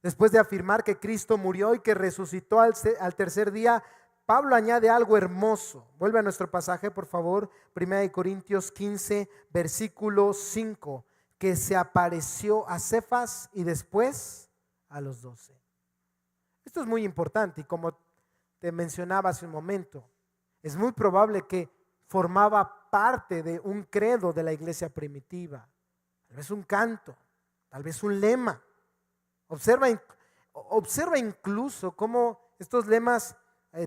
Después de afirmar que Cristo murió y que resucitó al tercer día, Pablo añade algo hermoso. Vuelve a nuestro pasaje, por favor, 1 Corintios 15, versículo 5, que se apareció a Cefas y después a los 12. Esto es muy importante y como te mencionaba hace un momento, es muy probable que formaba parte de un credo de la iglesia primitiva, tal vez un canto, tal vez un lema. Observa incluso cómo estos lemas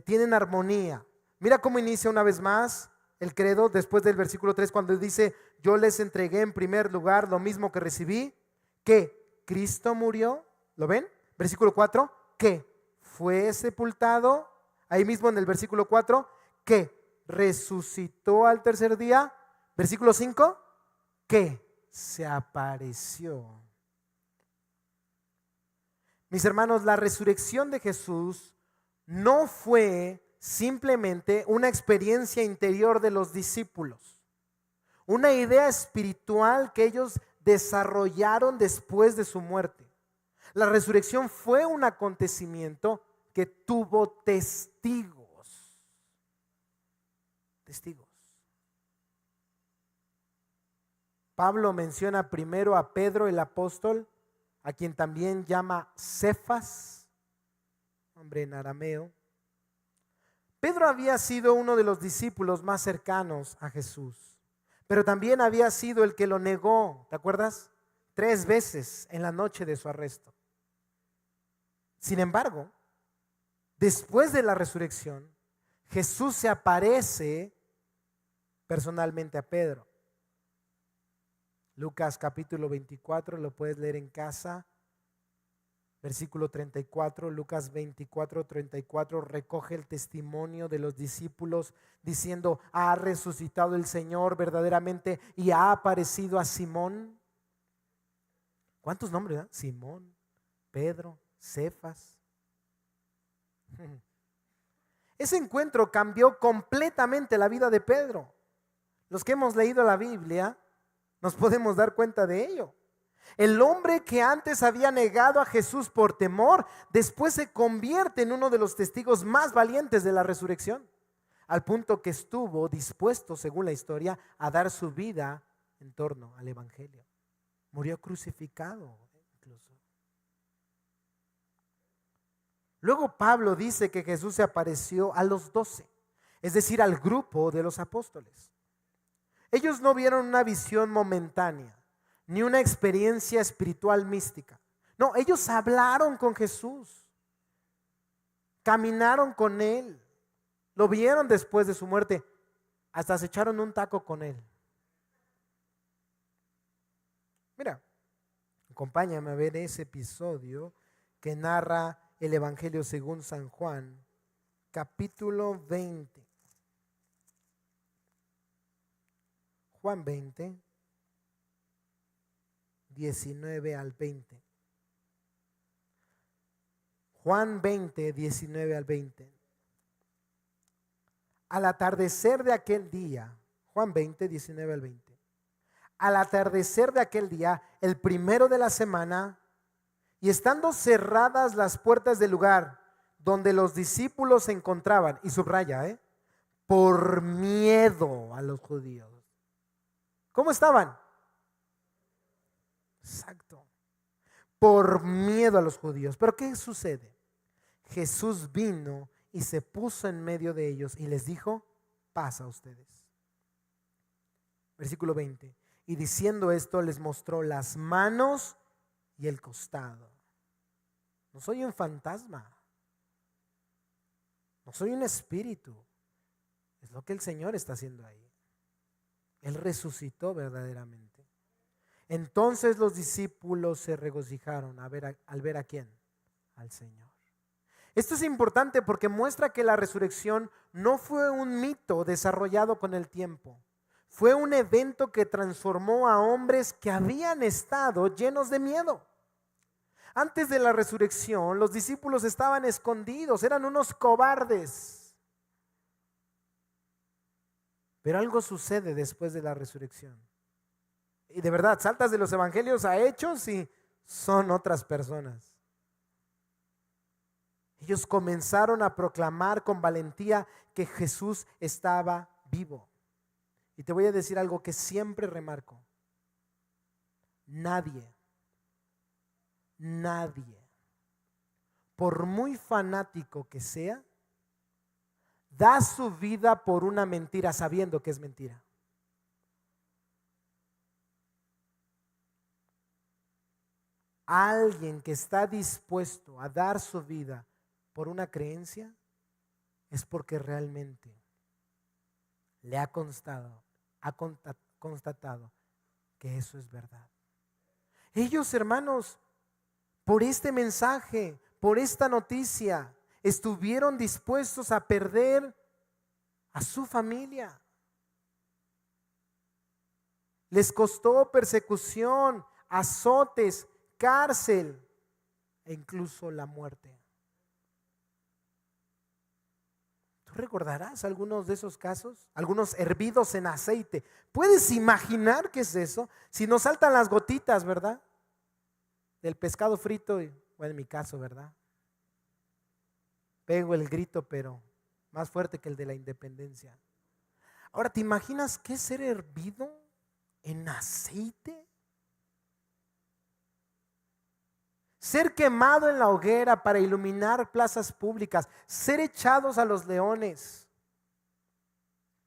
tienen armonía. Mira cómo inicia una vez más el credo después del versículo 3 cuando dice: yo les entregué en primer lugar lo mismo que recibí, que Cristo murió. ¿Lo ven? Versículo 4, que fue sepultado. Ahí mismo en el versículo 4, que resucitó al tercer día. Versículo 5, que se apareció. Mis hermanos, la resurrección de Jesús no fue simplemente una experiencia interior de los discípulos, una idea espiritual que ellos desarrollaron después de su muerte. La resurrección fue un acontecimiento que tuvo testigos. Pablo menciona primero a Pedro el apóstol, a quien también llama Cefas, nombre en arameo. Pedro había sido uno de los discípulos más cercanos a Jesús, pero también había sido el que lo negó, ¿te acuerdas? 3 veces en la noche de su arresto. Sin embargo, después de la resurrección, Jesús se aparece personalmente a Pedro. Lucas capítulo 24, lo puedes leer en casa, versículo 34, Lucas 24, 34, recoge el testimonio de los discípulos diciendo: ha resucitado el Señor verdaderamente y ha aparecido a Simón. ¿Cuántos nombres? Simón, Pedro, Cefas. Ese encuentro cambió completamente la vida de Pedro. Los que hemos leído la Biblia nos podemos dar cuenta de ello. El hombre que antes había negado a Jesús por temor, después se convierte en uno de los testigos más valientes de la resurrección, al punto que estuvo dispuesto, según la historia, a dar su vida en torno al evangelio. Murió crucificado incluso. Luego Pablo dice que Jesús se apareció a los 12, es decir, al grupo de los apóstoles. Ellos no vieron una visión momentánea, ni una experiencia espiritual mística. No, ellos hablaron con Jesús, caminaron con Él, lo vieron después de su muerte, hasta se echaron un taco con Él. Mira, acompáñame a ver ese episodio que narra el Evangelio según San Juan, capítulo 20. Juan 20, 19 al 20. Juan 20, 19 al 20. Al atardecer de aquel día, Juan 20, 19 al 20. Al atardecer de aquel día, el primero de la semana, y estando cerradas las puertas del lugar donde los discípulos se encontraban, y subraya, por miedo a los judíos. ¿Cómo estaban? Exacto. Por miedo a los judíos. ¿Pero qué sucede? Jesús vino y se puso en medio de ellos y les dijo: paz a ustedes. Versículo 20. Y diciendo esto les mostró las manos y el costado. No soy un fantasma. No soy un espíritu. Es lo que el Señor está haciendo ahí. Él resucitó verdaderamente. Entonces los discípulos se regocijaron al ver a quién, al Señor. Esto es importante porque muestra que la resurrección no fue un mito desarrollado con el tiempo. Fue un evento que transformó a hombres que habían estado llenos de miedo. Antes de la resurrección, los discípulos estaban escondidos, eran unos cobardes. Pero algo sucede después de la resurrección. Y de verdad, saltas de los evangelios a Hechos y son otras personas. Ellos comenzaron a proclamar con valentía que Jesús estaba vivo. Y te voy a decir algo que siempre remarco. Nadie, por muy fanático que sea, da su vida por una mentira sabiendo que es mentira. Alguien que está dispuesto a dar su vida por una creencia es porque realmente le ha constatado que eso es verdad. Ellos, hermanos, por este mensaje, por esta noticia, estuvieron dispuestos a perder a su familia. Les costó persecución, azotes, cárcel e incluso la muerte. ¿Tú recordarás algunos de esos casos? Algunos hervidos en aceite. ¿Puedes imaginar qué es eso? Si nos saltan las gotitas, ¿verdad? Del pescado frito, bueno, en mi caso, ¿verdad? Pego el grito, pero más fuerte que el de la independencia. Ahora, ¿te imaginas qué es ser hervido en aceite? Ser quemado en la hoguera para iluminar plazas públicas, ser echados a los leones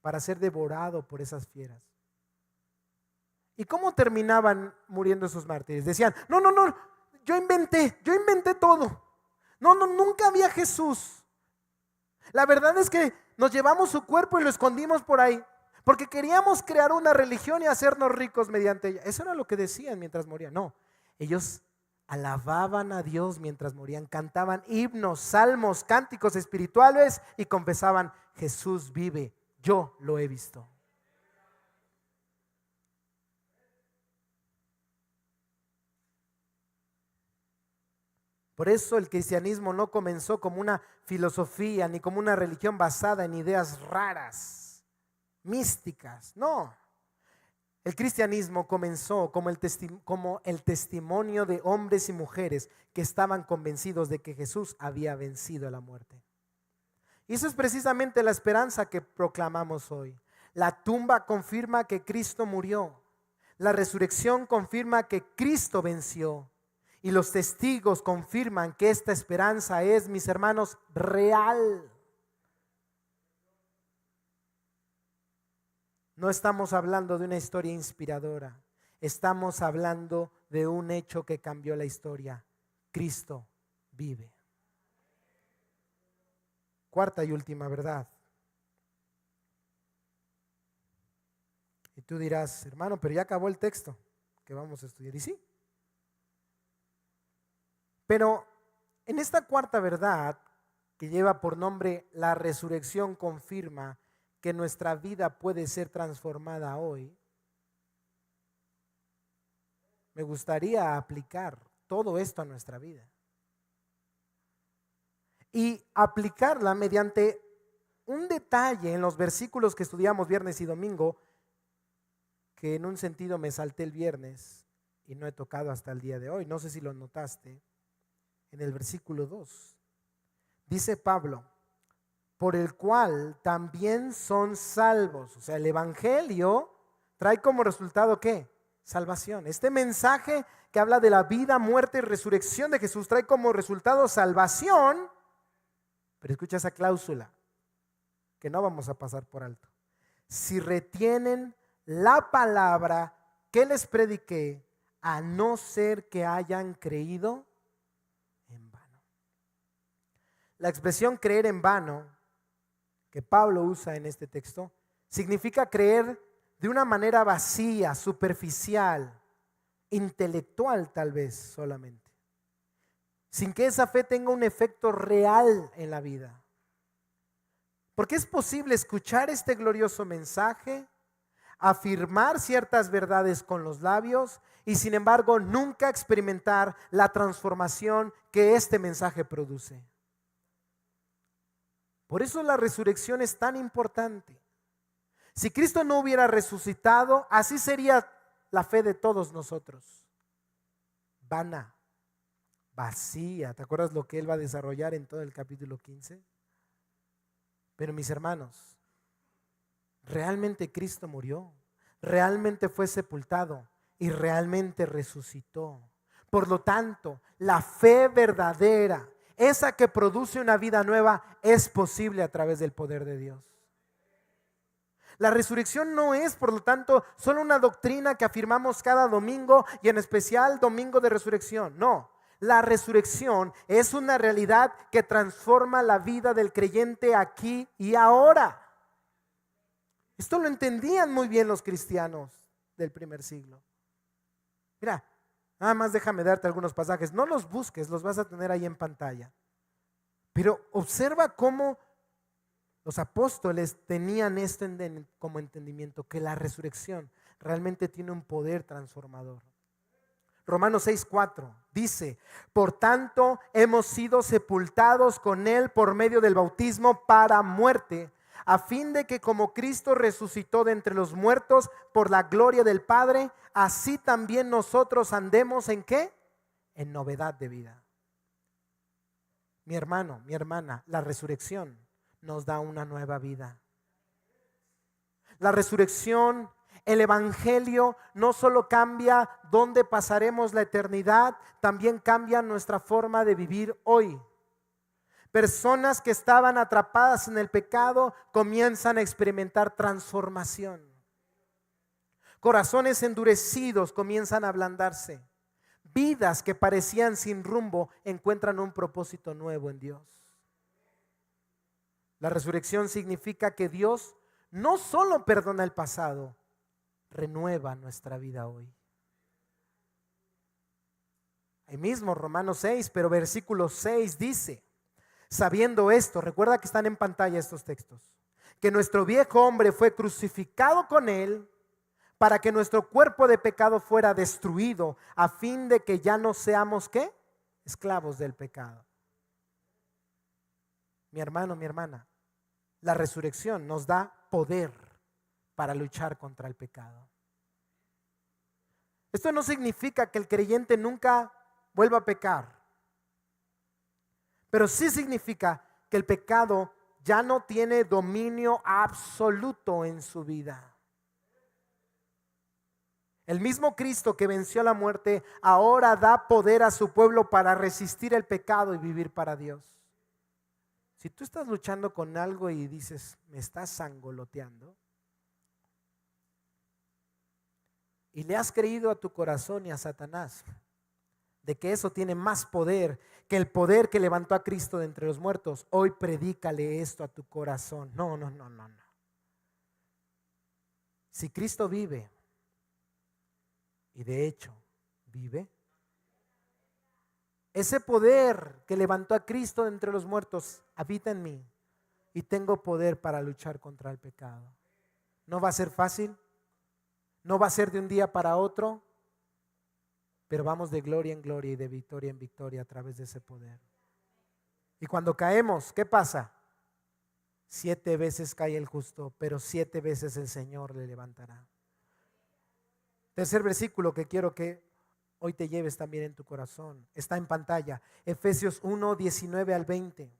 para ser devorado por esas fieras. ¿Y cómo terminaban muriendo esos mártires? Decían, no, yo inventé todo. No, nunca había Jesús. La verdad es que nos llevamos su cuerpo y lo escondimos por ahí, porque queríamos crear una religión y hacernos ricos mediante ella. Eso era lo que decían mientras morían. No, ellos alababan a Dios mientras morían, cantaban himnos, salmos, cánticos espirituales y confesaban, Jesús vive, yo lo he visto. Por eso el cristianismo no comenzó como una filosofía ni como una religión basada en ideas raras, místicas, no. El cristianismo comenzó como el testimonio de hombres y mujeres que estaban convencidos de que Jesús había vencido a la muerte. Y eso es precisamente la esperanza que proclamamos hoy. La tumba confirma que Cristo murió. La resurrección confirma que Cristo venció. Y los testigos confirman que esta esperanza es, mis hermanos, real. No estamos hablando de una historia inspiradora. Estamos hablando de un hecho que cambió la historia. Cristo vive. Cuarta y última verdad. Y tú dirás, hermano, pero ya acabó el texto que vamos a estudiar. Y sí. Pero en esta cuarta verdad, que lleva por nombre la resurrección, confirma que nuestra vida puede ser transformada hoy. Me gustaría aplicar todo esto a nuestra vida y aplicarla mediante un detalle en los versículos que estudiamos viernes y domingo, que en un sentido me salté el viernes y no he tocado hasta el día de hoy. No sé si lo notaste. En el versículo 2 dice Pablo, por el cual también son salvos. O sea, el evangelio trae como resultado ¿qué? Salvación. Este mensaje que habla de la vida, muerte y resurrección de Jesús trae como resultado salvación. Pero escucha esa cláusula que no vamos a pasar por alto. Si retienen la palabra que les prediqué, a no ser que hayan creído en vano. La expresión creer en vano que Pablo usa en este texto significa creer de una manera vacía, superficial, intelectual tal vez solamente, sin que esa fe tenga un efecto real en la vida. Porque es posible escuchar este glorioso mensaje, afirmar ciertas verdades con los labios y sin embargo nunca experimentar la transformación que este mensaje produce. Por eso la resurrección es tan importante. Si Cristo no hubiera resucitado, así sería la fe de todos nosotros. Vana, vacía. ¿Te acuerdas lo que él va a desarrollar en todo el capítulo 15? Pero mis hermanos, realmente Cristo murió, realmente fue sepultado y realmente resucitó. Por lo tanto, la fe verdadera, esa que produce una vida nueva, es posible a través del poder de Dios. La resurrección no es, por lo tanto, solo una doctrina que afirmamos cada domingo y en especial domingo de resurrección. No, la resurrección es una realidad que transforma la vida del creyente aquí y ahora. Esto lo entendían muy bien los cristianos del primer siglo. Mira, nada más déjame darte algunos pasajes. No los busques, los vas a tener ahí en pantalla. Pero observa cómo los apóstoles tenían esto como entendimiento, que la resurrección realmente tiene un poder transformador. Romanos 6:4 dice: por tanto hemos sido sepultados con él por medio del bautismo para muerte, a fin de que como Cristo resucitó de entre los muertos por la gloria del Padre, así también nosotros andemos ¿en qué? En novedad de vida. Mi hermano, mi hermana, la resurrección nos da una nueva vida. La resurrección, el evangelio no solo cambia dónde pasaremos la eternidad, también cambia nuestra forma de vivir hoy. Personas que estaban atrapadas en el pecado comienzan a experimentar transformación. Corazones endurecidos comienzan a ablandarse. Vidas que parecían sin rumbo encuentran un propósito nuevo en Dios. La resurrección significa que Dios no solo perdona el pasado, renueva nuestra vida hoy. Ahí mismo Romanos 6, pero versículo 6 dice: sabiendo esto, recuerda que están en pantalla estos textos, que nuestro viejo hombre fue crucificado con él para que nuestro cuerpo de pecado fuera destruido, a fin de que ya no seamos ¿qué? Esclavos del pecado. Mi hermano, mi hermana, la resurrección nos da poder para luchar contra el pecado. Esto no significa que el creyente nunca vuelva a pecar, pero sí significa que el pecado ya no tiene dominio absoluto en su vida. El mismo Cristo que venció la muerte ahora da poder a su pueblo para resistir el pecado y vivir para Dios. Si tú estás luchando con algo y dices, me estás sangoloteando, y le has creído a tu corazón y a Satanás de que eso tiene más poder que el poder que levantó a Cristo de entre los muertos, hoy predícale esto a tu corazón. No. Si Cristo vive, y de hecho vive, ese poder que levantó a Cristo de entre los muertos habita en mí y tengo poder para luchar contra el pecado. No va a ser fácil, no va a ser de un día para otro, pero vamos de gloria en gloria y de victoria en victoria a través de ese poder. Y cuando caemos, ¿qué pasa? 7 veces cae el justo, pero 7 veces el Señor le levantará. Tercer versículo que quiero que hoy te lleves también en tu corazón. Está en pantalla. Efesios 1, 19 al 20.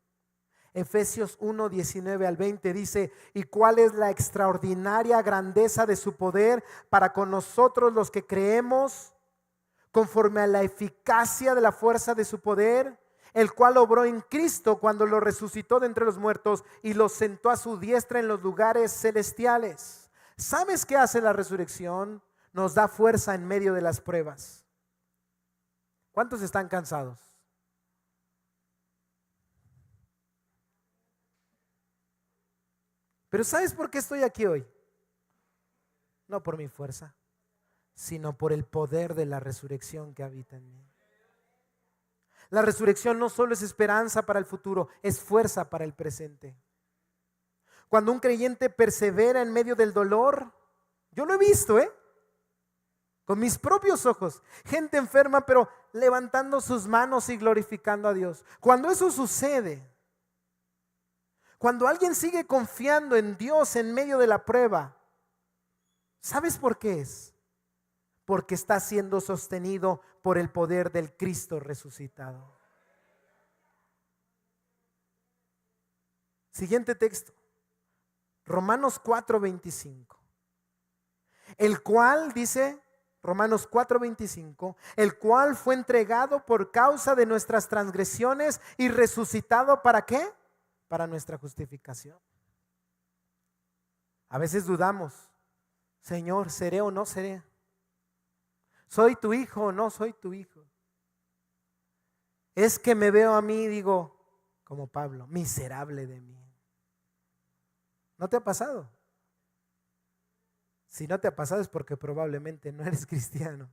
Efesios 1, 19 al 20 dice: ¿y cuál es la extraordinaria grandeza de su poder para con nosotros los que creemos, conforme a la eficacia de la fuerza de su poder, el cual obró en Cristo cuando lo resucitó de entre los muertos y lo sentó a su diestra en los lugares celestiales? ¿Sabes qué hace la resurrección? Nos da fuerza en medio de las pruebas. ¿Cuántos están cansados? Pero ¿sabes por qué estoy aquí hoy? No por mi fuerza, sino por el poder de la resurrección que habita en mí. La resurrección no solo es esperanza para el futuro, es fuerza para el presente. Cuando un creyente persevera en medio del dolor, yo lo he visto, con mis propios ojos, gente enferma pero levantando sus manos y glorificando a Dios. Cuando eso sucede, cuando alguien sigue confiando en Dios en medio de la prueba, ¿sabes por qué es? Porque está siendo sostenido por el poder del Cristo resucitado. Siguiente texto. Romanos 4:25. El cual, dice Romanos 4:25, el cual fue entregado por causa de nuestras transgresiones y resucitado, ¿para qué? Para nuestra justificación. A veces dudamos, Señor, ¿seré o no seré? ¿Soy tu hijo o no soy tu hijo? Es que me veo a mí y digo, como Pablo, miserable de mí. ¿No te ha pasado? Si no te ha pasado es porque probablemente no eres cristiano.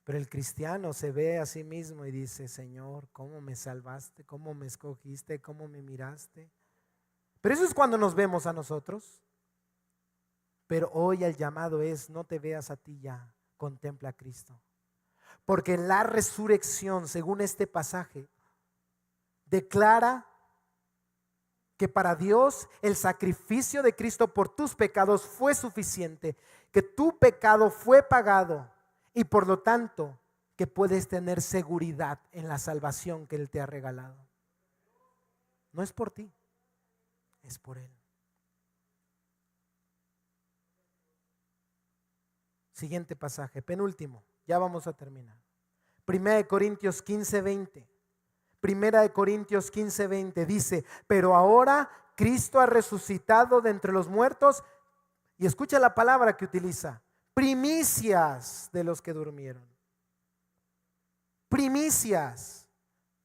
Pero el cristiano se ve a sí mismo y dice, Señor, ¿cómo me salvaste? ¿Cómo me escogiste? ¿Cómo me miraste? Pero eso es cuando nos vemos a nosotros. Pero hoy el llamado es, no te veas a ti ya, contempla a Cristo. Porque la resurrección, según este pasaje, declara que para Dios el sacrificio de Cristo por tus pecados fue suficiente, que tu pecado fue pagado y por lo tanto que puedes tener seguridad en la salvación que Él te ha regalado. No es por ti, es por Él. Siguiente pasaje, penúltimo, ya vamos a terminar. 1 Corintios 15:20. 1 Corintios 15:20 dice, pero ahora Cristo ha resucitado de entre los muertos, y escucha la palabra que utiliza, primicias de los que durmieron. Primicias.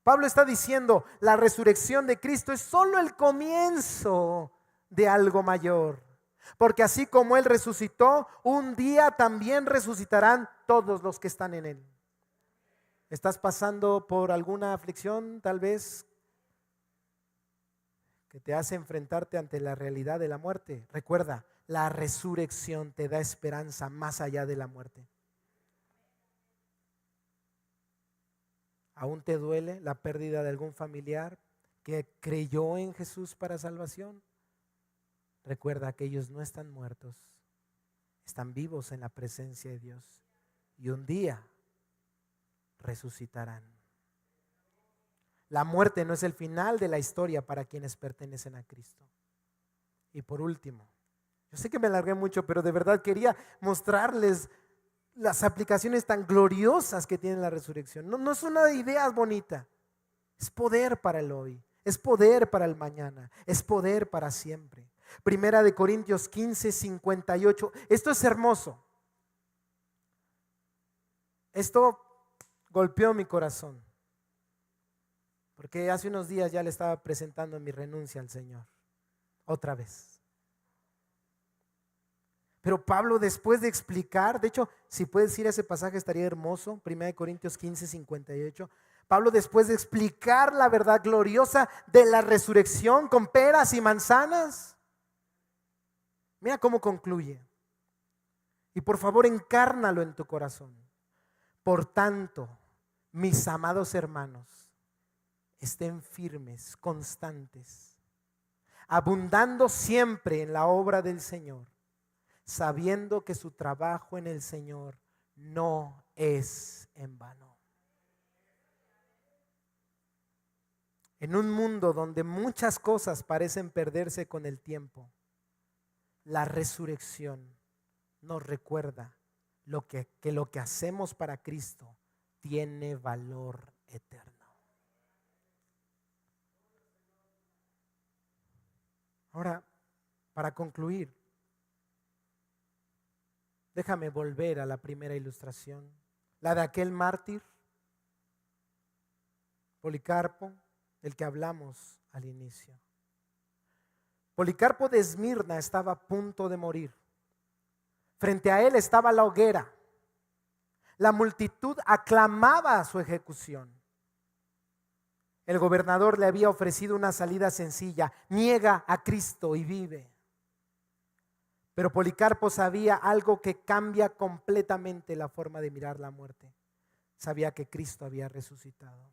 Pablo está diciendo, la resurrección de Cristo es solo el comienzo de algo mayor. Porque así como Él resucitó, un día también resucitarán todos los que están en Él. ¿Estás pasando por alguna aflicción tal vez que te hace enfrentarte ante la realidad de la muerte? Recuerda, la resurrección te da esperanza más allá de la muerte. ¿Aún te duele la pérdida de algún familiar que creyó en Jesús para salvación? Recuerda que ellos no están muertos, están vivos en la presencia de Dios y un día resucitarán. La muerte no es el final de la historia para quienes pertenecen a Cristo. Y por último, yo sé que me alargué mucho, pero de verdad quería mostrarles las aplicaciones tan gloriosas que tiene la resurrección. No es una idea bonita, es poder para el hoy, es poder para el mañana, es poder para siempre. 1 Corintios 15:58. Esto es hermoso. Esto golpeó mi corazón, porque hace unos días ya le estaba presentando mi renuncia al Señor, otra vez. Pero Pablo, después de explicar, de hecho, si puedes ir a ese pasaje estaría hermoso, 1 Corintios 15:58. Pablo, después de explicar la verdad gloriosa de la resurrección con peras y manzanas, mira cómo concluye. Y por favor, encárnalo en tu corazón. Por tanto, mis amados hermanos, estén firmes, constantes, abundando siempre en la obra del Señor, sabiendo que su trabajo en el Señor no es en vano. En un mundo donde muchas cosas parecen perderse con el tiempo, la resurrección nos recuerda que lo que hacemos para Cristo tiene valor eterno. Ahora, para concluir, déjame volver a la primera ilustración, la de aquel mártir, Policarpo, del que hablamos al inicio. Policarpo de Esmirna estaba a punto de morir. Frente a él estaba la hoguera. La multitud aclamaba su ejecución. El gobernador le había ofrecido una salida sencilla: niega a Cristo y vive. Pero Policarpo sabía algo que cambia completamente la forma de mirar la muerte. Sabía que Cristo había resucitado.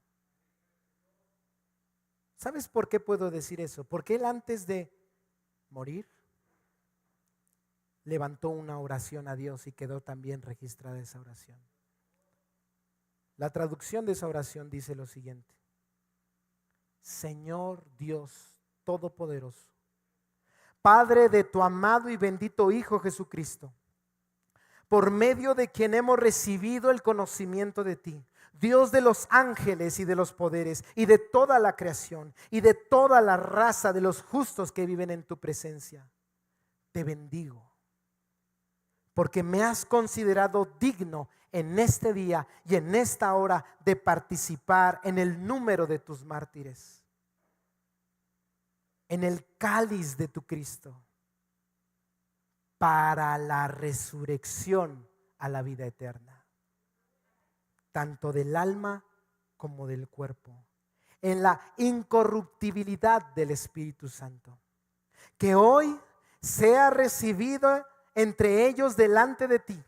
¿Sabes por qué puedo decir eso? Porque él, antes de morir, levantó una oración a Dios y quedó también registrada esa oración. La traducción de esa oración dice lo siguiente: Señor Dios Todopoderoso, Padre de tu amado y bendito Hijo Jesucristo, por medio de quien hemos recibido el conocimiento de ti, Dios de los ángeles y de los poderes y de toda la creación y de toda la raza de los justos que viven en tu presencia. Te bendigo, porque me has considerado digno en este día y en esta hora de participar en el número de tus mártires, en el cáliz de tu Cristo, para la resurrección a la vida eterna, tanto del alma como del cuerpo, en la incorruptibilidad del Espíritu Santo, que hoy sea recibido entre ellos delante de ti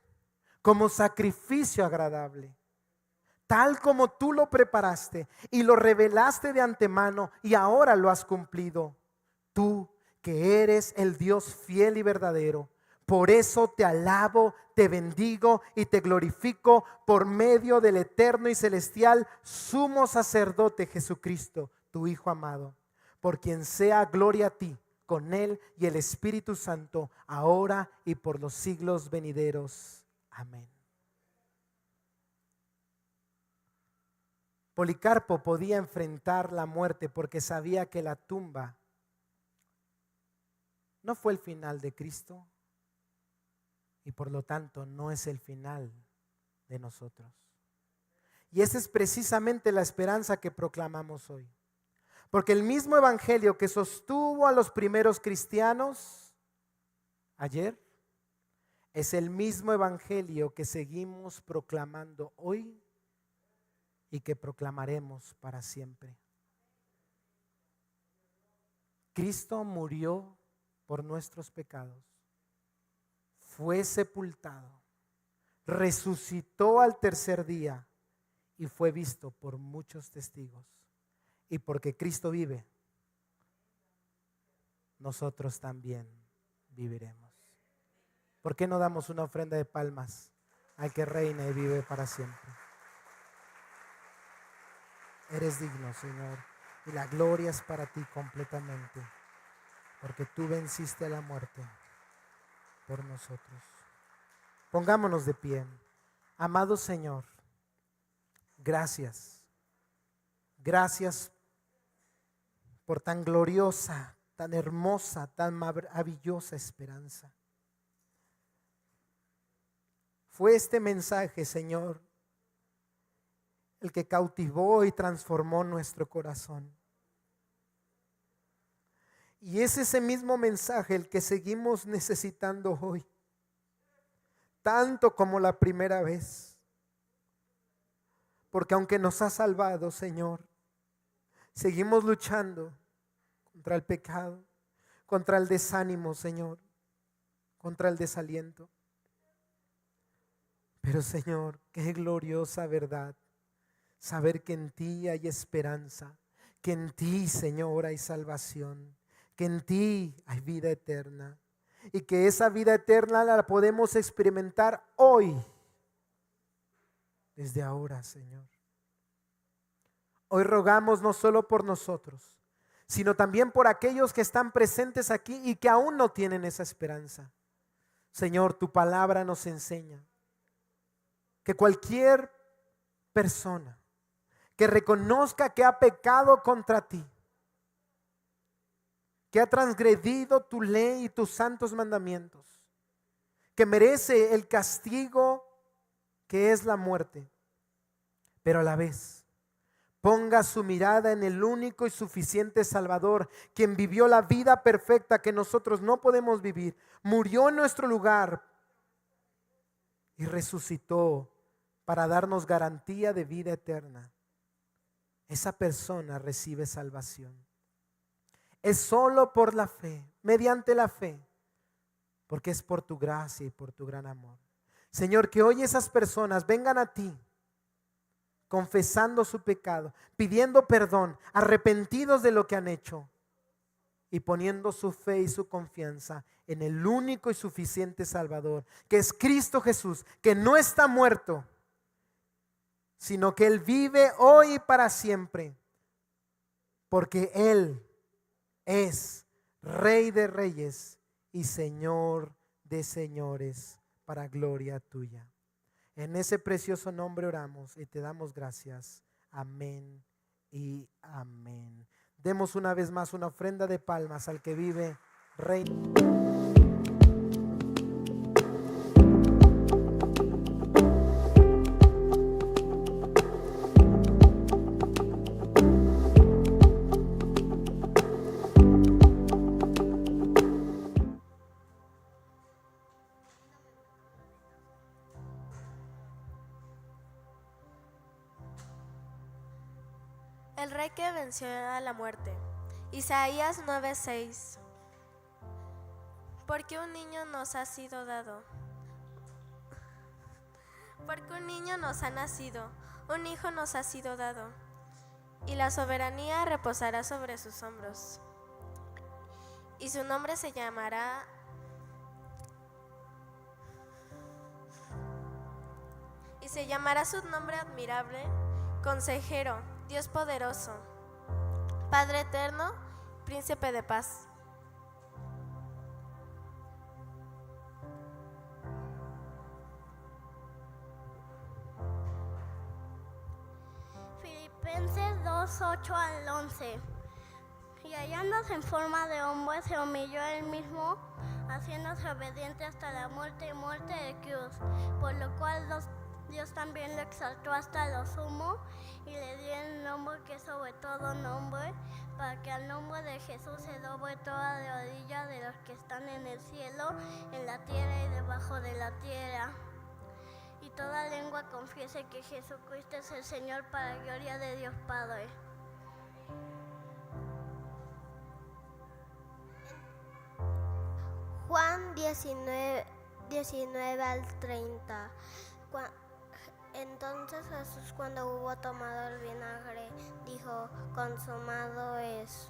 como sacrificio agradable, tal como tú lo preparaste y lo revelaste de antemano y ahora lo has cumplido. Tú que eres el Dios fiel y verdadero, por eso te alabo, te bendigo y te glorifico por medio del eterno y celestial sumo sacerdote Jesucristo, tu Hijo amado, por quien sea gloria a ti, con Él y el Espíritu Santo, ahora y por los siglos venideros. Amén. Policarpo podía enfrentar la muerte porque sabía que la tumba no fue el final de Cristo y por lo tanto no es el final de nosotros. Y esa es precisamente la esperanza que proclamamos hoy. Porque el mismo evangelio que sostuvo a los primeros cristianos ayer es el mismo evangelio que seguimos proclamando hoy y que proclamaremos para siempre. Cristo murió por nuestros pecados, fue sepultado, resucitó al tercer día y fue visto por muchos testigos. Y porque Cristo vive, nosotros también viviremos. ¿Por qué no damos una ofrenda de palmas al que reina y vive para siempre? Eres digno, Señor, y la gloria es para ti completamente, porque tú venciste a la muerte por nosotros. Pongámonos de pie. Amado Señor, gracias. Gracias por tan gloriosa, tan hermosa, tan maravillosa esperanza. Fue este mensaje, Señor, el que cautivó y transformó nuestro corazón. Y es ese mismo mensaje el que seguimos necesitando hoy, tanto como la primera vez. Porque aunque nos ha salvado, Señor, seguimos luchando contra el pecado, contra el desánimo, Señor, contra el desaliento. Pero, Señor, qué gloriosa verdad saber que en ti hay esperanza, que en ti, Señor, hay salvación, que en ti hay vida eterna y que esa vida eterna la podemos experimentar hoy, desde ahora, Señor. Hoy rogamos no solo por nosotros, sino también por aquellos que están presentes aquí y que aún no tienen esa esperanza. Señor, tu palabra nos enseña que cualquier persona que reconozca que ha pecado contra ti, que ha transgredido tu ley y tus santos mandamientos, que merece el castigo que es la muerte, pero a la vez ponga su mirada en el único y suficiente Salvador, quien vivió la vida perfecta que nosotros no podemos vivir, murió en nuestro lugar y resucitó para darnos garantía de vida eterna. Esa persona recibe salvación. Es solo por la fe, mediante la fe, porque es por tu gracia y por tu gran amor. Señor, que hoy esas personas vengan a ti confesando su pecado, pidiendo perdón, arrepentidos de lo que han hecho y poniendo su fe y su confianza en el único y suficiente Salvador, que es Cristo Jesús, que no está muerto, sino que Él vive hoy y para siempre, porque Él es Rey de reyes y Señor de señores, para gloria tuya. En ese precioso nombre oramos y te damos gracias. Amén y amén. Demos una vez más una ofrenda de palmas al que vive, Rey. El rey que venció a la muerte. Isaías 9:6. Porque un niño nos ha sido dado. Porque un niño nos ha nacido, un hijo nos ha sido dado, y la soberanía reposará sobre sus hombros. Y su nombre se llamará su nombre admirable, Consejero, Dios poderoso, Padre eterno, Príncipe de paz. Filipenses 2:8 al 11. Y hallándose en forma de hombre, se humilló él mismo, haciéndose obediente hasta la muerte y muerte de cruz, por lo cual Dios también lo exaltó hasta lo sumo y le dio el nombre que es sobre todo nombre, para que al nombre de Jesús se doble toda rodilla de los que están en el cielo, en la tierra y debajo de la tierra. Y toda lengua confiese que Jesucristo es el Señor, para gloria de Dios Padre. Juan 19 al 30. Entonces Jesús, cuando hubo tomado el vinagre, dijo: consumado es.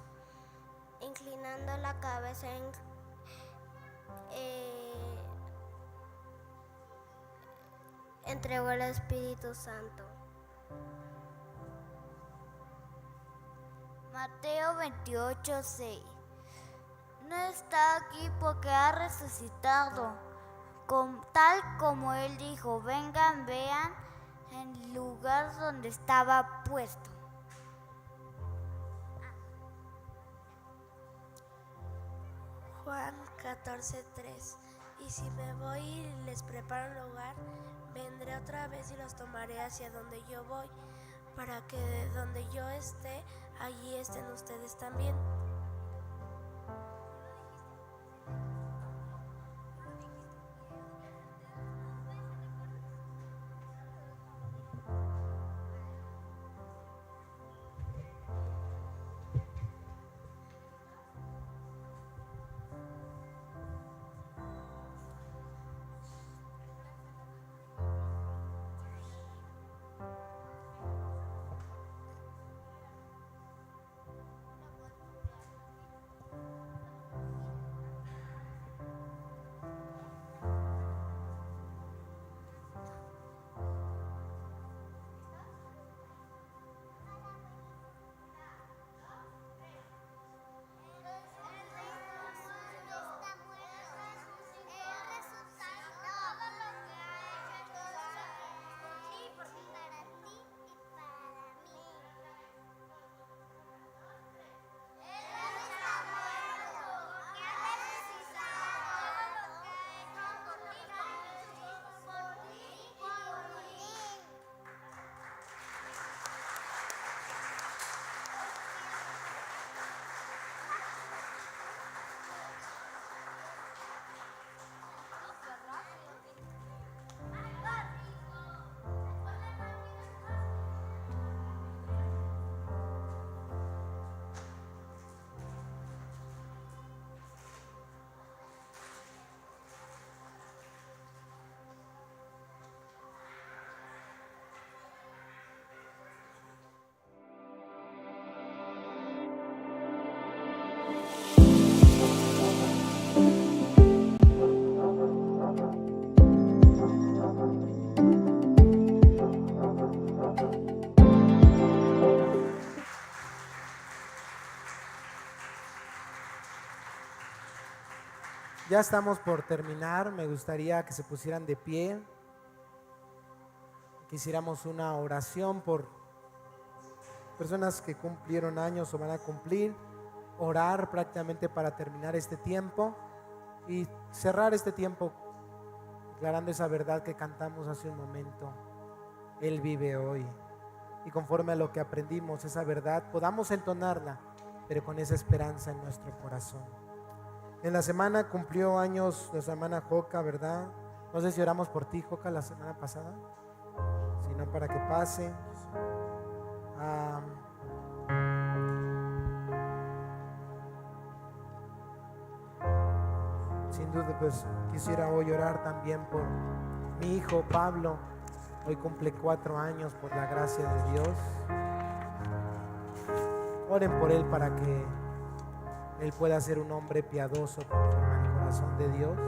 Inclinando la cabeza, entregó el Espíritu Santo. Mateo 28:6. No está aquí porque ha resucitado, tal como él dijo. Vengan, vean el lugar donde estaba puesto. Juan 14:3. Y si me voy y les preparo un lugar, vendré otra vez y los tomaré hacia donde yo voy, para que donde yo esté, allí estén ustedes también. Ya estamos por terminar. Me gustaría que se pusieran de pie. Quisiéramos una oración por personas que cumplieron años o van a cumplir. Orar prácticamente para terminar este tiempo y cerrar este tiempo declarando esa verdad que cantamos hace un momento. Él vive hoy. Y conforme a lo que aprendimos, esa verdad, podamos entonarla, pero con esa esperanza en nuestro corazón. En la semana cumplió años nuestra hermana Joca, ¿verdad? No sé si oramos por ti, Joca, la semana pasada. Si no, para que pase. Sin duda, pues quisiera hoy orar también por mi hijo Pablo. Hoy cumple 4 años por la gracia de Dios. Oren por él para que él pueda ser un hombre piadoso conforme al corazón de Dios.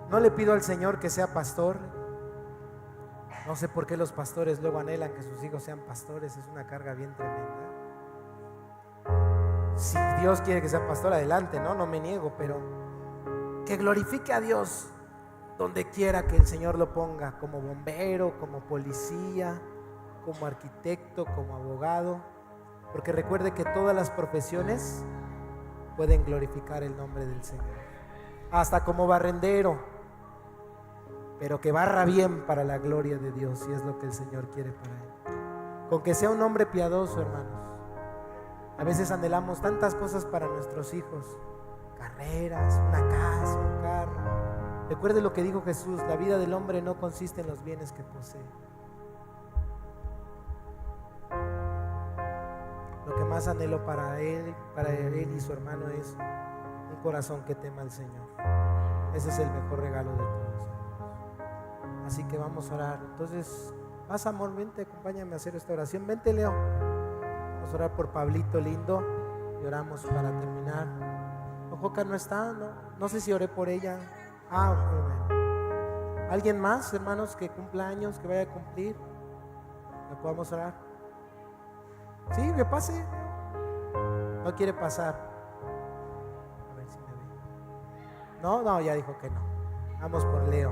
No le pido al Señor que sea pastor. No sé por qué los pastores luego anhelan que sus hijos sean pastores. Es una carga bien tremenda. Si Dios quiere que sea pastor, adelante, no me niego, pero que glorifique a Dios donde quiera que el Señor lo ponga, como bombero, como policía, como arquitecto, como abogado, porque recuerde que todas las profesiones pueden glorificar el nombre del Señor, hasta como barrendero, pero que barra bien para la gloria de Dios, y es lo que el Señor quiere para él. Con que sea un hombre piadoso, hermanos. A veces anhelamos tantas cosas para nuestros hijos, carreras, una casa, un carro. Recuerde lo que dijo Jesús: la vida del hombre no consiste en los bienes que posee. Lo que más anhelo para él y su hermano es un corazón que tema al Señor. Ese es el mejor regalo de todos. Así que vamos a orar. Entonces, pasa, amor, vente, acompáñame a hacer esta oración. Vente, Leo. Vamos a orar por Pablito lindo y oramos para terminar. Joca no está, no sé si oré por ella. Bueno. ¿Alguien más, hermanos, que cumpla años, que vaya a cumplir? ¿Le podamos orar? Sí, que pase. No quiere pasar. A ver si me ve. No, ya dijo que no. Vamos por Leo,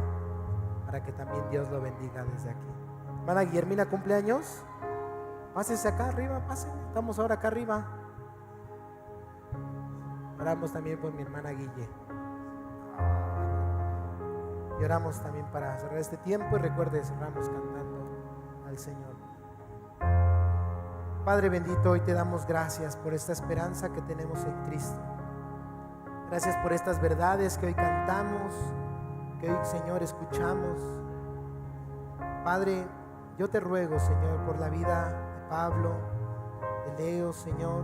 para que también Dios lo bendiga desde aquí. Hermana Guillermina, ¿cumpleaños? Pásese acá arriba, pásenle. Estamos ahora acá arriba. Oramos también por mi hermana Guille. Y oramos también para cerrar este tiempo. Y recuerde, cerramos cantando al Señor. Padre bendito, hoy te damos gracias por esta esperanza que tenemos en Cristo. Gracias por estas verdades que hoy cantamos, que hoy, Señor, escuchamos. Padre, yo te ruego, Señor, por la vida de Pablo, de Leo, Señor,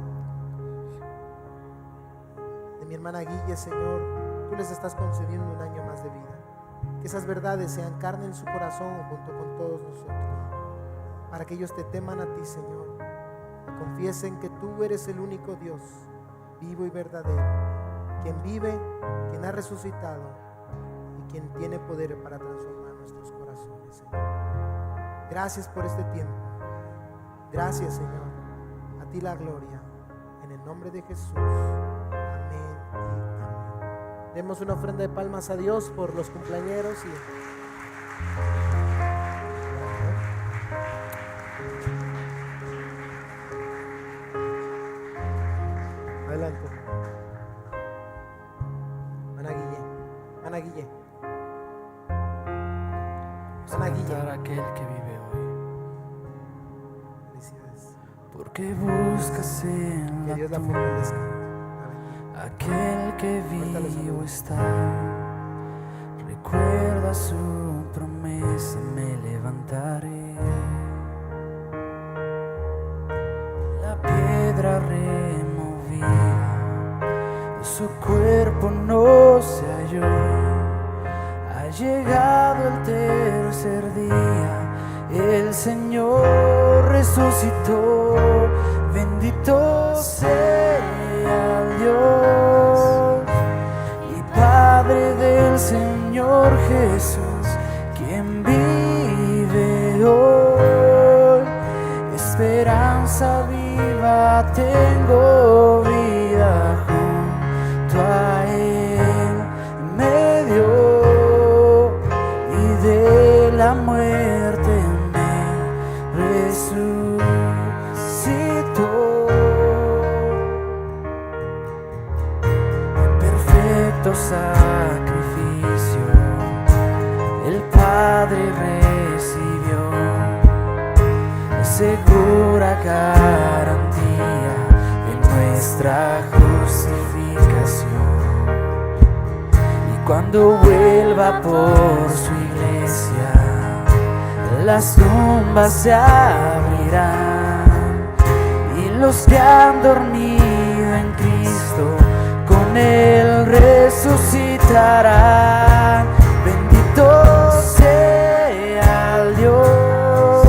de mi hermana Guille, Señor. Tú les estás concediendo un año más de vida. Que esas verdades sean carne en su corazón junto con todos nosotros, para que ellos te teman a ti, Señor, y confiesen que tú eres el único Dios vivo y verdadero, quien vive, quien ha resucitado y quien tiene poder para transformar nuestros corazones, Señor. Gracias por este tiempo. Gracias, Señor. A ti la gloria, en el nombre de Jesús. Amén y amén. Demos una ofrenda de palmas a Dios por los cumpleañeros y adelante. Ana Guille. Cantar aquel que vive hoy. Felicidades. Porque buscas en Que la Dios la tumba fortalezca. aquel que vivo está. Recuerda su promesa, me levantaré. La piedra removida, su cuerpo no se halló. Ha llegado el tercer día, el Señor resucitó. Bendito sea Dios y Padre del Señor Jesús, quien vive hoy. Esperanza viva tengo, vida junto a Él. sacrificio el Padre recibió, es segura garantía de nuestra justificación. Y cuando vuelva por su iglesia, las tumbas se abrirán y los que han dormido en Cristo con Él resucitarán. Bendito sea el Dios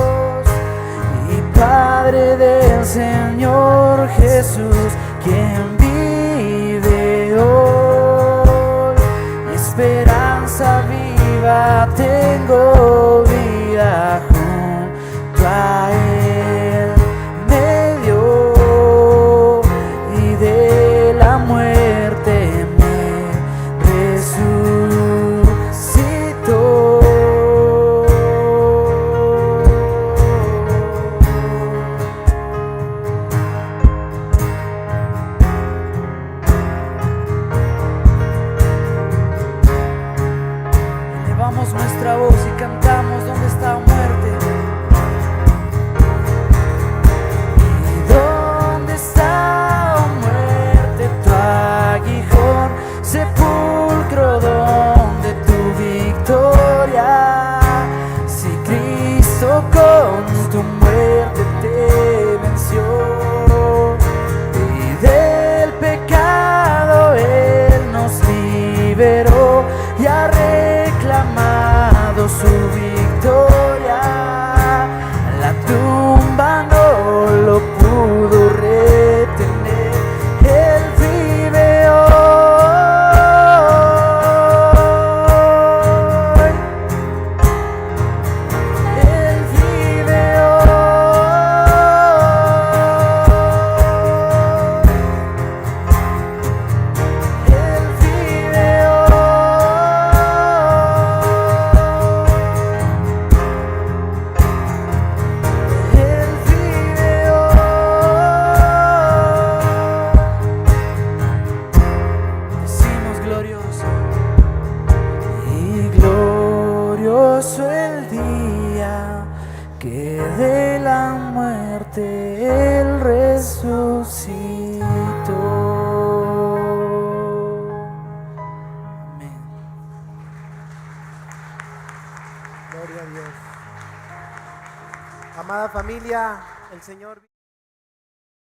y Padre del Señor Jesús, quien vive hoy, y esperanza viva tengo, vida junto a Él me dio, y de la muerte me resucitó. Elevamos nuestra voz y cantamos: ¿dónde está muerte? ¿Y dónde está, oh muerte, tu aguijón? Sepulcro, ¿dónde tu victoria? Si Cristo con tu muerte te venció, y del pecado Él nos liberó y ha reclamado su victoria. La tumba no lo pudo retener, Él vive hoy, Él vive hoy, Él vive decimos glorioso, y glorioso el día que de la muerte Él resucitó. Amén. Gloria a Dios. Amada familia, el Señor